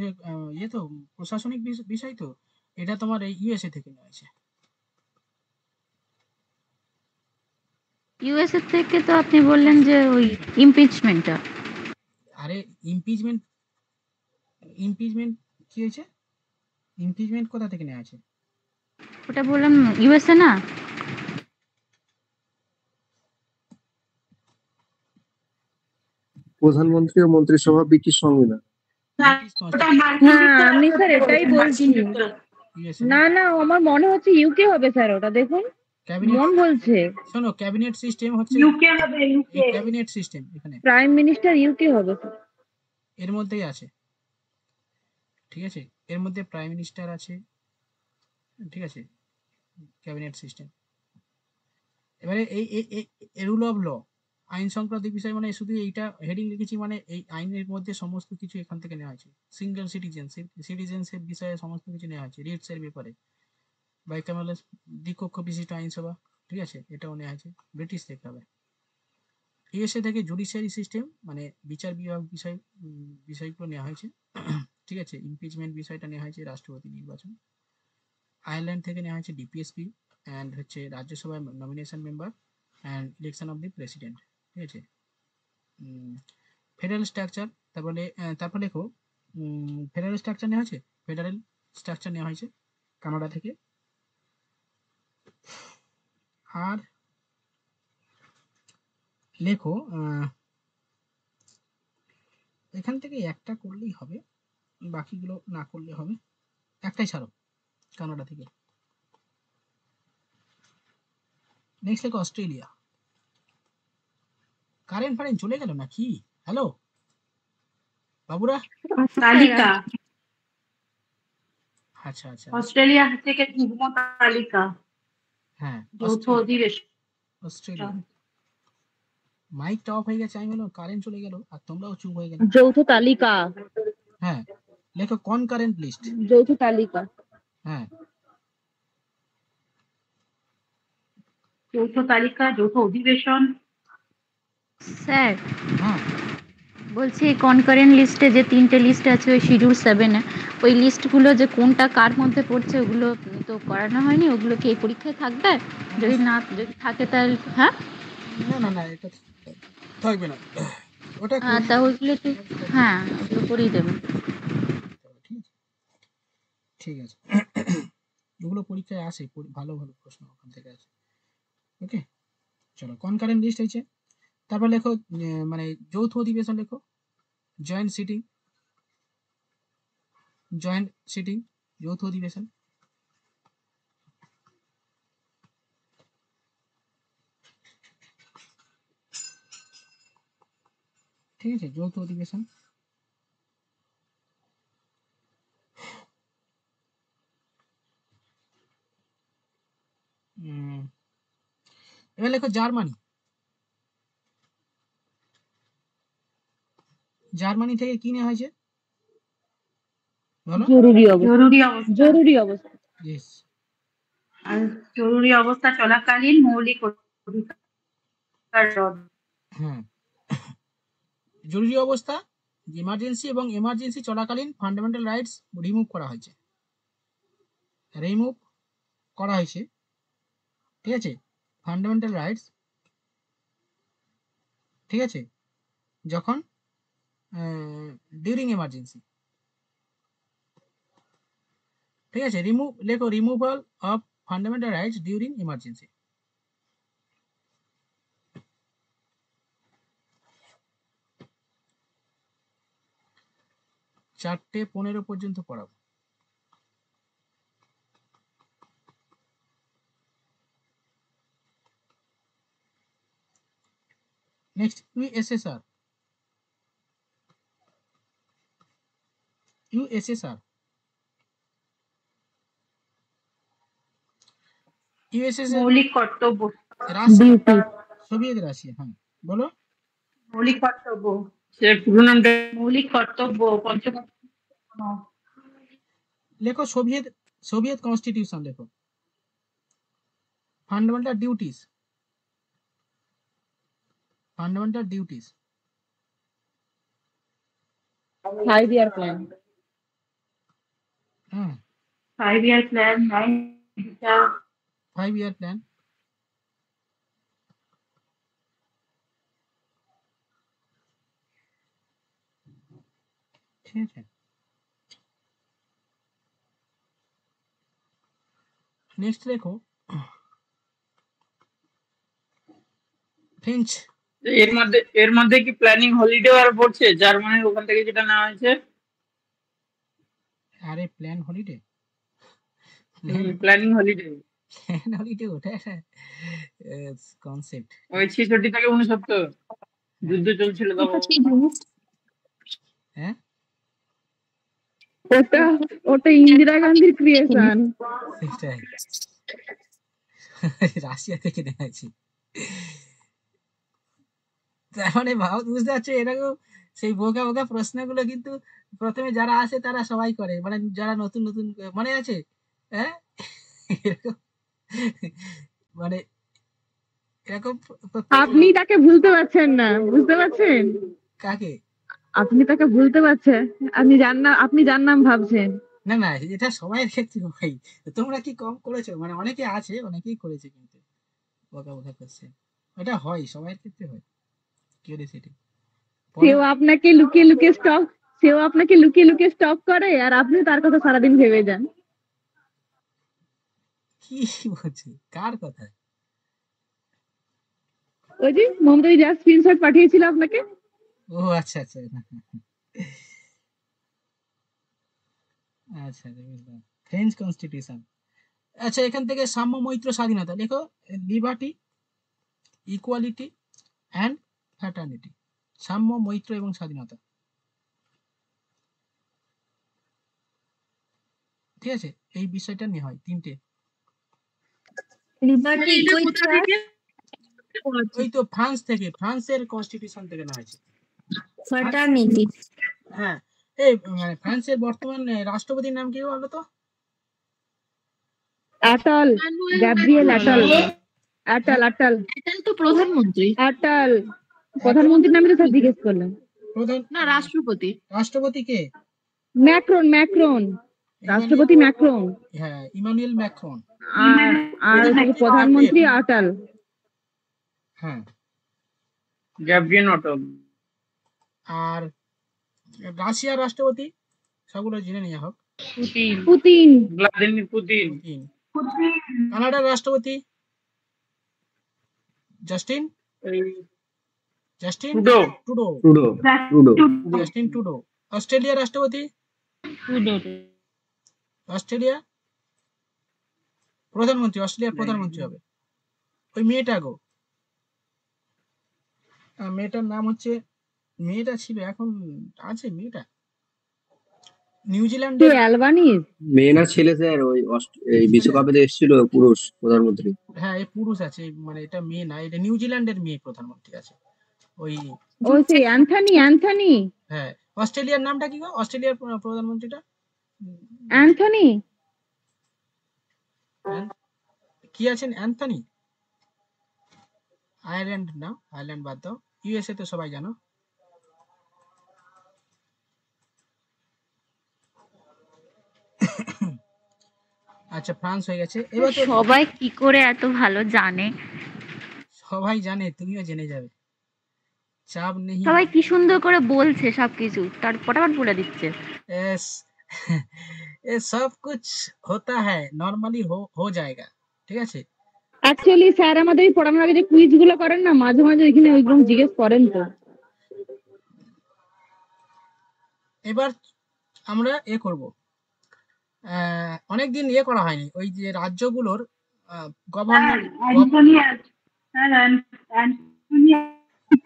Speaker 1: ইয়ে তো প্রশাসনিক বিষয় তো, এটা তোমার এই ইউএসএ থেকে নেওয়া হয়েছে।
Speaker 3: ইউএসএ থেকে তো আপনি বললেন যে ওই ইমপিচমেন্টটা।
Speaker 1: আরে ইমপিচমেন্ট কি হয়েছে? ইমপিচমেন্ট কোথা থেকে নেওয়া আছে?
Speaker 3: ওটা বললাম ইউএসএ না?
Speaker 10: প্রধানমন্ত্রী ও মন্ত্রিসভা ব্রিটিশ সংবিধান।
Speaker 8: হ্যাঁ আমি স্যার এটাই বলছি। না না আমার মনে হচ্ছে ইউকে হবে স্যার, ওটা দেখুন মন বলছে।
Speaker 1: শোনো, ক্যাবিনেট সিস্টেম হচ্ছে
Speaker 9: ইউকে হবে, ইউকে
Speaker 1: ক্যাবিনেট সিস্টেম, এখানে
Speaker 8: প্রাইম মিনিস্টার ইউকে হবে স্যার।
Speaker 1: এর মধ্যেই আছে, ঠিক আছে, এর মধ্যে প্রাইম মিনিস্টার আছে, ঠিক আছে, ক্যাবিনেট সিস্টেম। এবারে এই রুল অফ ল, আইন সংক্রান্ত বিষয়, মানে শুধু এইটা হেডিং লিখেছি, মানে এই আইনের মধ্যে সমস্ত কিছু এখান থেকে নেওয়া হয়েছে। সিঙ্গেল সিটিজেনশিপ বিষয়ে সমস্ত কিছু নেওয়া হয়েছে, রিটস এর ব্যাপারে, বাইকামেলাস দ্বিকক্ষ বিশিষ্ট আইনসভা, ঠিক আছে, এটাও নেওয়া হয়েছে। ব্রিটিশ থেকে হবে। ইউএসএ থেকে জুডিশিয়ারি সিস্টেম, মানে বিচার বিভাগ বিষয়গুলো নেওয়া হয়েছে, ঠিক আছে। ইমপিচমেন্ট বিষয়টা নেওয়া হয়েছে, রাষ্ট্রপতি নির্বাচন। আয়ারল্যান্ড থেকে নেওয়া হয়েছে ডিপিএসপি অ্যান্ড হচ্ছে রাজ্যসভায় nomination member and election of the president, ঠিক আছে। ফেডারেল স্ট্রাকচার, তারপরে লেখো ফেডারেল স্ট্রাকচার নেওয়া হয়েছে, ফেডারেল স্ট্রাকচার নেওয়া হয়েছে কানাডা থেকে। আর লেখো এখান থেকে একটা করলেই হবে, বাকিগুলো না করলে হবে, একটাই ছাড়ো কানাডা থেকে। নেক্সট লেখো অস্ট্রেলিয়া। কারেন্ট ফারেন্ট চলে গেল নাকি? হ্যালো বাবুরা।
Speaker 9: তালিকা,
Speaker 1: আচ্ছা আচ্ছা,
Speaker 9: অস্ট্রেলিয়া থেকে যুগ্ম তালিকা,
Speaker 1: হ্যাঁ
Speaker 9: যৌথ অধিবেশন।
Speaker 1: অস্ট্রেলিয়া। মাইকটা অফ হয়ে গেছে, আমি বললাম কারেন্ট চলে গেল আর তোমরাও চুপ হয়ে গেলে।
Speaker 8: যৌথ তালিকা,
Speaker 1: হ্যাঁ লেখো কনকারেন্ট লিস্ট।
Speaker 8: যৌথ তালিকা,
Speaker 1: হ্যাঁ
Speaker 9: যৌথ তালিকা, যৌথ অধিবেশন।
Speaker 3: স্যার
Speaker 1: হ্যাঁ
Speaker 3: বলছি কনকারেন্ট লিস্টে যে 3টে লিস্ট আছে ওই শিডিউল 7-এ, ওই লিস্টগুলো যে কোনটা কার মধ্যে পড়ছে ওগুলো তো করানো হয়নি, ওগুলো কি এই পরীক্ষায় থাকবে? যদি থাকে তাহলে হ্যাঁ।
Speaker 1: না এটা থাকবে না, ওটা
Speaker 3: তা ওইগুলো তো হ্যাঁ ওগুলো করেই দেবেন।
Speaker 1: ঠিক আছে, ওগুলো পরীক্ষায় আসে, ভালো ভালো প্রশ্ন ওখান থেকে আসে। ওকে চলো, কনকারেন্ট লিস্ট হয়েছে। তারপর লেখো মানে যৌথ অধিবেশন, লেখো জয়েন্ট সিটিং, যৌথ অধিবেশন। ঠিক আছে, যৌথ অধিবেশন। এবার লেখো জার্মানি। জার্মানি থেকে কি নেওয়া হয়েছে?
Speaker 8: জরুরি অবস্থা।
Speaker 9: জরুরি অবস্থা,
Speaker 8: জরুরি অবস্থা।
Speaker 1: ইয়েস।
Speaker 9: আর জরুরি অবস্থা চলাকালীন মৌলিক অধিকার রদ।
Speaker 1: হ্যাঁ, জরুরি অবস্থা, ইমার্জেন্সি এবং এমার্জেন্সি চলাকালীন ফান্ডামেন্টাল রাইটস রিমুভ করা হয়েছে, ঠিক আছে। ফান্ডামেন্টাল রাইটস, ঠিক আছে, যখন ডিউরিং এমার্জেন্সি, ঠিক আছে। লেখো removal of fundamental rights during emergency. 4:15 পর্যন্ত পড়াবো। Next USSR. ইউএসএসআর ইউএসএসআর
Speaker 9: মৌলিক কর্তব্য।
Speaker 1: Russia,
Speaker 8: duty
Speaker 1: Soviet Russia. হ্যাঁ বলো।
Speaker 9: মৌলিক কর্তব্য।
Speaker 7: সে পুরো নামটা
Speaker 9: মৌলিক কর্তব্য পঞ্চগড়।
Speaker 1: লেখো সোভিয়েত, সোভিয়েত কনস্টিটিউশন লেখো। Fundamental duties, fundamental duties.
Speaker 8: 5 year plan.
Speaker 1: হ্যাঁ
Speaker 9: 5 year প্ল্যান,
Speaker 1: 5 year প্ল্যান। ঠিক আছে, নেক্সট লেখো ফ্রেঞ্চ।
Speaker 7: এর মধ্যে কি প্ল্যানিং হলিডে আর পড়ছে জার্মানির ওখান থেকে যেটা নেওয়া হয়েছে?
Speaker 1: আরে plan holiday,
Speaker 7: planning holiday,
Speaker 1: plan holiday ওটা একটা কনসেপ্ট।
Speaker 7: ওই 66 থেকে 69 যুদ্ধ চলছিল তখন।
Speaker 1: হ্যাঁ
Speaker 8: ওটা ওটা ইন্দিরা গান্ধীর ক্রিয়েশন।
Speaker 1: সেটাই, রাশিয়া থেকে নেওয়া হয়েছে। তার মানে ভাব, বুঝতে পারছো, এরকম সেই বোকা বোকা প্রশ্নগুলো কিন্তু প্রথমে যারা আসে তারা সবাই করে, মানে যারা নতুন নতুন, মনে আছে? হ্যাঁ এরকম মানে এরকম
Speaker 8: আপনি তাকে ভুলতে পারছেন না, বুঝতে পারছেন?
Speaker 1: কাকে?
Speaker 8: আপনি তাকে ভুলতে পারছেন, আপনি যার নাম ভাবছেন।
Speaker 1: না না, এটা সবাইয়ের ক্ষেত্রে ভাই, তোমরা কি কম করেছো? মানে অনেকে আছে, অনেকেই করেছে কিন্তু বোকা বোকা কোশ্চেন, এটা হয় সবাইয়ের ক্ষেত্রে হয়। কিউরিওসিটি।
Speaker 8: সেও আপনাকে লুকিয়ে লুকিয়ে স্টপ করে, আর আপনি তার কথা সারাদিন ভেবে যান।
Speaker 1: কি বলছে, কার কথা?
Speaker 8: ওই যে মমতা যা স্ক্রিনশট পাঠিয়েছিল আপনাকে।
Speaker 1: ও আচ্ছা আচ্ছা আচ্ছা, বুঝলাম। French constitution. আচ্ছা, এখান থেকে সাম্য, মৈত্র, স্বাধীনতা লেখো। Liberty, equality and fraternity. সাম্য, মৈত্র এবং স্বাধীনতা। ঠিক আছে, এই বিষয়টা নিয়ে হয় তিনটে।
Speaker 5: লিবার্টি,
Speaker 1: ওই তো ফ্রান্স থেকে, ফ্রান্সের কনস্টিটিউশন থেকে নেওয়া হয়েছে।
Speaker 5: ফ্র্যাটার্নিটি।
Speaker 1: হ্যাঁ, এই মানে ফ্রান্সের বর্তমান রাষ্ট্রপতির নাম কি বলো তো?
Speaker 8: অ্যাটাল, গ্যাব্রিয়েল অ্যাটাল। অ্যাটাল
Speaker 6: তো প্রধানমন্ত্রী।
Speaker 8: অ্যাটাল প্রধানমন্ত্রীর নামে তো স্যার জিজ্ঞেস করলেন।
Speaker 1: প্রধান
Speaker 6: না, রাষ্ট্রপতি।
Speaker 1: রাষ্ট্রপতি কে?
Speaker 8: ম্যাক্রন, রাষ্ট্রপতি ম্যাক্রন।
Speaker 1: হ্যাঁ, ইমানুয়েল ম্যাক্রন।
Speaker 8: আর প্রধানমন্ত্রী অ্যাটাল।
Speaker 1: হ্যাঁ,
Speaker 7: গ্যাব্রিয়েল অটল।
Speaker 1: আর রাশিয়ার রাষ্ট্রপতি, সবগুলো জেনে নেওয়া হোক।
Speaker 8: পুতিন।
Speaker 7: Vladimir Putin.
Speaker 1: কানাডার রাষ্ট্রপতি জাস্টিন ট্রুডো। অস্ট্রেলিয়ার রাষ্ট্রপতি, অস্ট্রেলিয়ার প্রধানমন্ত্রী হবে ওই মেয়েটা গো। মেয়েটার নাম হচ্ছে, মেয়েটা ছিল, এখন আছে মেয়েটা, নিউজিল্যান্ডের।
Speaker 10: অ্যালবানিজ মেয়ে না ছেলে স্যার? ওই এই বিশ্বকাপে এসেছিল পুরুষ প্রধানমন্ত্রী।
Speaker 1: হ্যাঁ, এই পুরুষ আছে, মানে এটা মেয়ে না, এটা নিউজিল্যান্ডের মেয়ে প্রধানমন্ত্রী আছে। ওই
Speaker 8: সেই অ্যান্থনি।
Speaker 1: হ্যাঁ, অস্ট্রেলিয়ার নামটা কি গো? অস্ট্রেলিয়ার প্রধানমন্ত্রীটা
Speaker 8: অ্যান্থনি
Speaker 1: কি আছেন? অ্যান্থনি। আয়ারল্যান্ড না, আয়ারল্যান্ড বাদ দাও, ইউএসএ তো সবাই জানো। আচ্ছা, ফ্রান্স হয়ে গেছে। এবার তো
Speaker 3: সবাই কি করে এত ভালো জানে?
Speaker 1: সবাই জানে, তুমিও জেনে যাবে, চাপ নেই।
Speaker 3: সবাই কি সুন্দর করে বলছে সবকিছু, তার ফটাফট বলে দিচ্ছে।
Speaker 1: ये सब कुछ होता है नॉर्मली हो जाएगा। ঠিক আছে।
Speaker 8: অ্যাকচুয়ালি স্যার আমাদের এই পড়ানোর আগে যে কুইজ গুলো করেন না, মাঝে মাঝে এখানে ওইরকম জিজ্ঞেস করেন তো।
Speaker 1: এবার আমরা করব, অনেকদিন করা হয়নি, ওই যে রাজ্যগুলোর গভর্নর।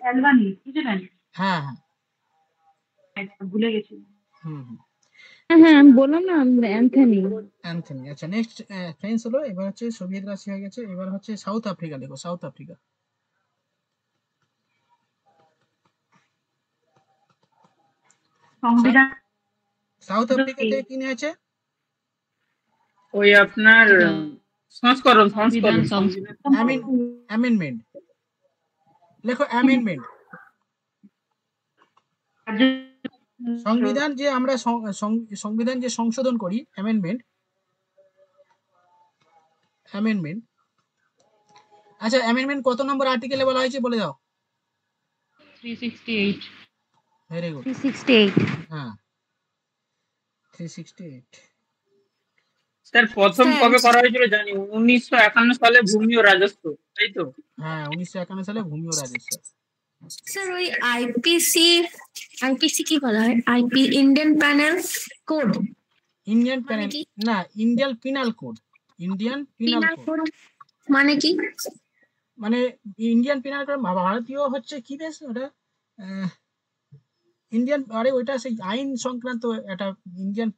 Speaker 9: অ্যালবানি বুঝলেন?
Speaker 1: হ্যাঁ হ্যাঁ
Speaker 9: ভুলে গেছি।
Speaker 1: হুম হুম
Speaker 8: হ্যাঁ আমি বললাম না অ্যান্থনি।
Speaker 1: অ্যান্থনি। আচ্ছা নেক্সট ফ্রেঞ্চ হলো, এবার হচ্ছে সোভিয়েত রাশিয়া হয়ে গেছে, এবার হচ্ছে সাউথ আফ্রিকা। দেখো সাউথ আফ্রিকা।
Speaker 9: সংবিধান
Speaker 1: সাউথ আফ্রিকাতে কি নিয়ে আছে?
Speaker 7: ওই আপনার সংস্করণ
Speaker 4: সংবিধান
Speaker 1: অ্যামেন্ডমেন্ট। লেখো অ্যামেন্ডমেন্ট। সংবিধান যে আমরা সংবিধান যে সংশোধন করি, অ্যামেন্ডমেন্ট। অ্যামেন্ডমেন্ট। আচ্ছা অ্যামেন্ডমেন্ট কত নম্বর আর্টিকেলে বলা হয়েছে বলে দাও।
Speaker 4: 368
Speaker 1: ভেরি গুড।
Speaker 3: 368
Speaker 1: হ্যাঁ 368।
Speaker 7: স্যার প্রথম কবে করা হয়েছিল জানি, 1951 সালে ভূমি ও রাজস্ব, তাই তো?
Speaker 1: হ্যাঁ 1951 সালে ভূমি ও রাজস্ব।
Speaker 5: স্যার ওই আইপিসি কি বলা হয়? Indian panel code.
Speaker 1: Indian panel না, Indian penal code. Indian penal code
Speaker 5: মানে কি?
Speaker 1: মানে ইন্ডিয়ান পিনাল কোড ভারতীয় হচ্ছে কি বেশ ওটা ইন্ডিয়ান, আরে ওইটা সেই আইন সংক্রান্ত একটা ইন্ডিয়ান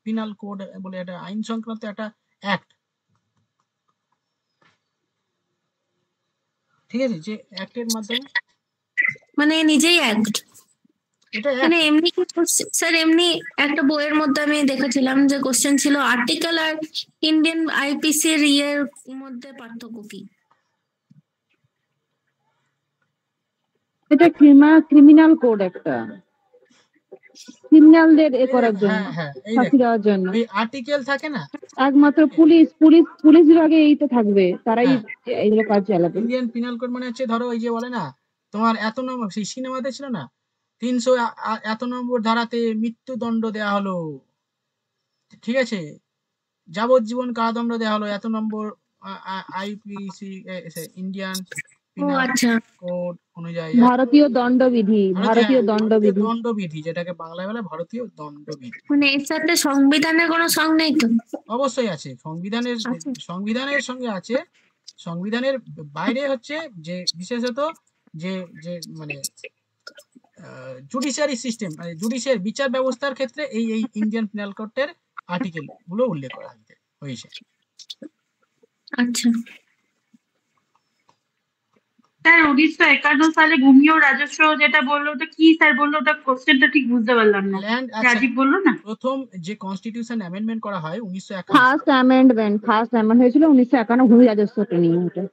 Speaker 1: পিনাল কোড বলে একটা আইন সংক্রান্ত একটা অ্যাক্ট, ঠিক আছে, যে অ্যাক্টের মাধ্যমে
Speaker 5: মানে নিজেই অ্যাক্ট।
Speaker 1: এটা
Speaker 5: মানে এমনি কি স্যার, এমনি একটা বইয়ের মধ্যে আমি দেখেছিলাম যে কোশ্চেন ছিল আর্টিকেল আর ইন্ডিয়ান আইপিসি এর ইয়ের মধ্যে পার্থক্য কি?
Speaker 8: এটা ক্রিমিনাল কোড, একটা ক্রিমিনালদের এ করার জন্য, ফাঁসি দেওয়ার জন্য।
Speaker 1: ওই আর্টিকেল থাকে না,
Speaker 8: একমাত্র পুলিশ বিভাগে এইটা থাকবে, তারাই এইগুলো কাজ চালাবে।
Speaker 1: ইন্ডিয়ান পিনাল কোড মানে হচ্ছে ধরো ওই যে বলে না তোমার এত নম্বর, সেই সিনেমাতে ছিল না 300 এত নম্বর ধারাতে মৃত্যুদণ্ড দেয়া হলো, ঠিক আছে, যাবজ্জীবন কারাদণ্ড দেওয়া হলো এত নম্বর আইপিসি ইন্ডিয়ান পিনাল কোড অনুযায়ী,
Speaker 8: ভারতীয় দণ্ডবিধি,
Speaker 1: যেটাকে বাংলায় বলে ভারতীয় দণ্ডবিধি।
Speaker 5: মানে এর সাথে সংবিধানের কোনো সং নেই তো?
Speaker 1: অবশ্যই আছে, সংবিধানের সঙ্গে আছে। সংবিধানের বাইরে হচ্ছে যে বিশেষত যে যে মানে জুডিশিয়ারি সিস্টেম, মানে জুডিশিয়ারি বিচার ব্যবস্থার ক্ষেত্রে এই ইন্ডিয়ান পিনাল কোডের আর্টিকেল গুলো উল্লেখ করা হয়েছে।
Speaker 5: আচ্ছা
Speaker 9: স্যার 1951 সালে ভূমি ও রাজস্ব যেটা বললো ওটা কি স্যার বললো, ওটা কোশ্চেনটা ঠিক বুঝতে পারলাম না। রাজীব বললো না
Speaker 1: প্রথম যে কনস্টিটিউশন অ্যামেন্ডমেন্ট করা হয় 1951,
Speaker 8: ফার্স্ট অ্যামেন্ডমেন্ট হয়েছিল 1951, ভূমি রাজস্বকে নিয়ে এটা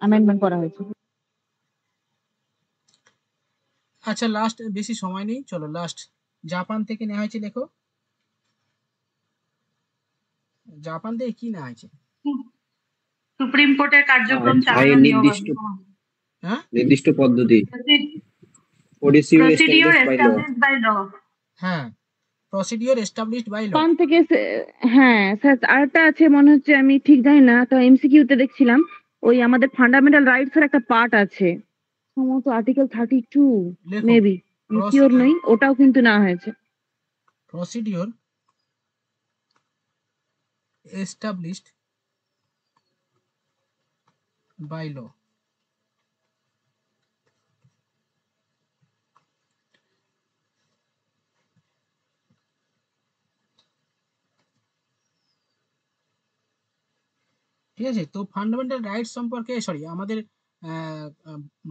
Speaker 8: অ্যামেন্ডমেন্ট করা হয়েছিল।
Speaker 1: আচ্ছা লাস্ট, বেশি সময় নেই, চলো লাস্ট জাপান থেকে নেওয়া হয়েছে। দেখো জাপান থেকে কি নেওয়া হয়েছে?
Speaker 9: সুপ্রিম কোর্টের কার্যক্রম চালানোর নিয়ম,
Speaker 10: নির্দিষ্ট পদ্ধতি,
Speaker 1: হ্যাঁ procedure established by law.
Speaker 8: Japan থেকে হ্যাঁ স্যার আরেকটা আছে মনে হচ্ছে, আমি ঠিক জানি না, তো এমসিকিউ তে দেখছিলাম ওই আমাদের ফান্ডামেন্টাল রাইটস এর একটা পার্ট আছে সম্ভবত আর্টিকেল 32 মেবি, শিওর নই, ওটাও কিন্তু না হয়েছে।
Speaker 1: Procedure established by law। ঠিক আছে, তো ফান্ডামেন্টাল রাইটস সম্পর্কে আমাদের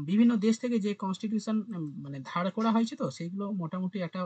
Speaker 1: বিভিন্ন দেশ থেকে যে কনস্টিটিউশন মানে ধার করা হয়েছে, তো সেইগুলো মোটামুটি একটা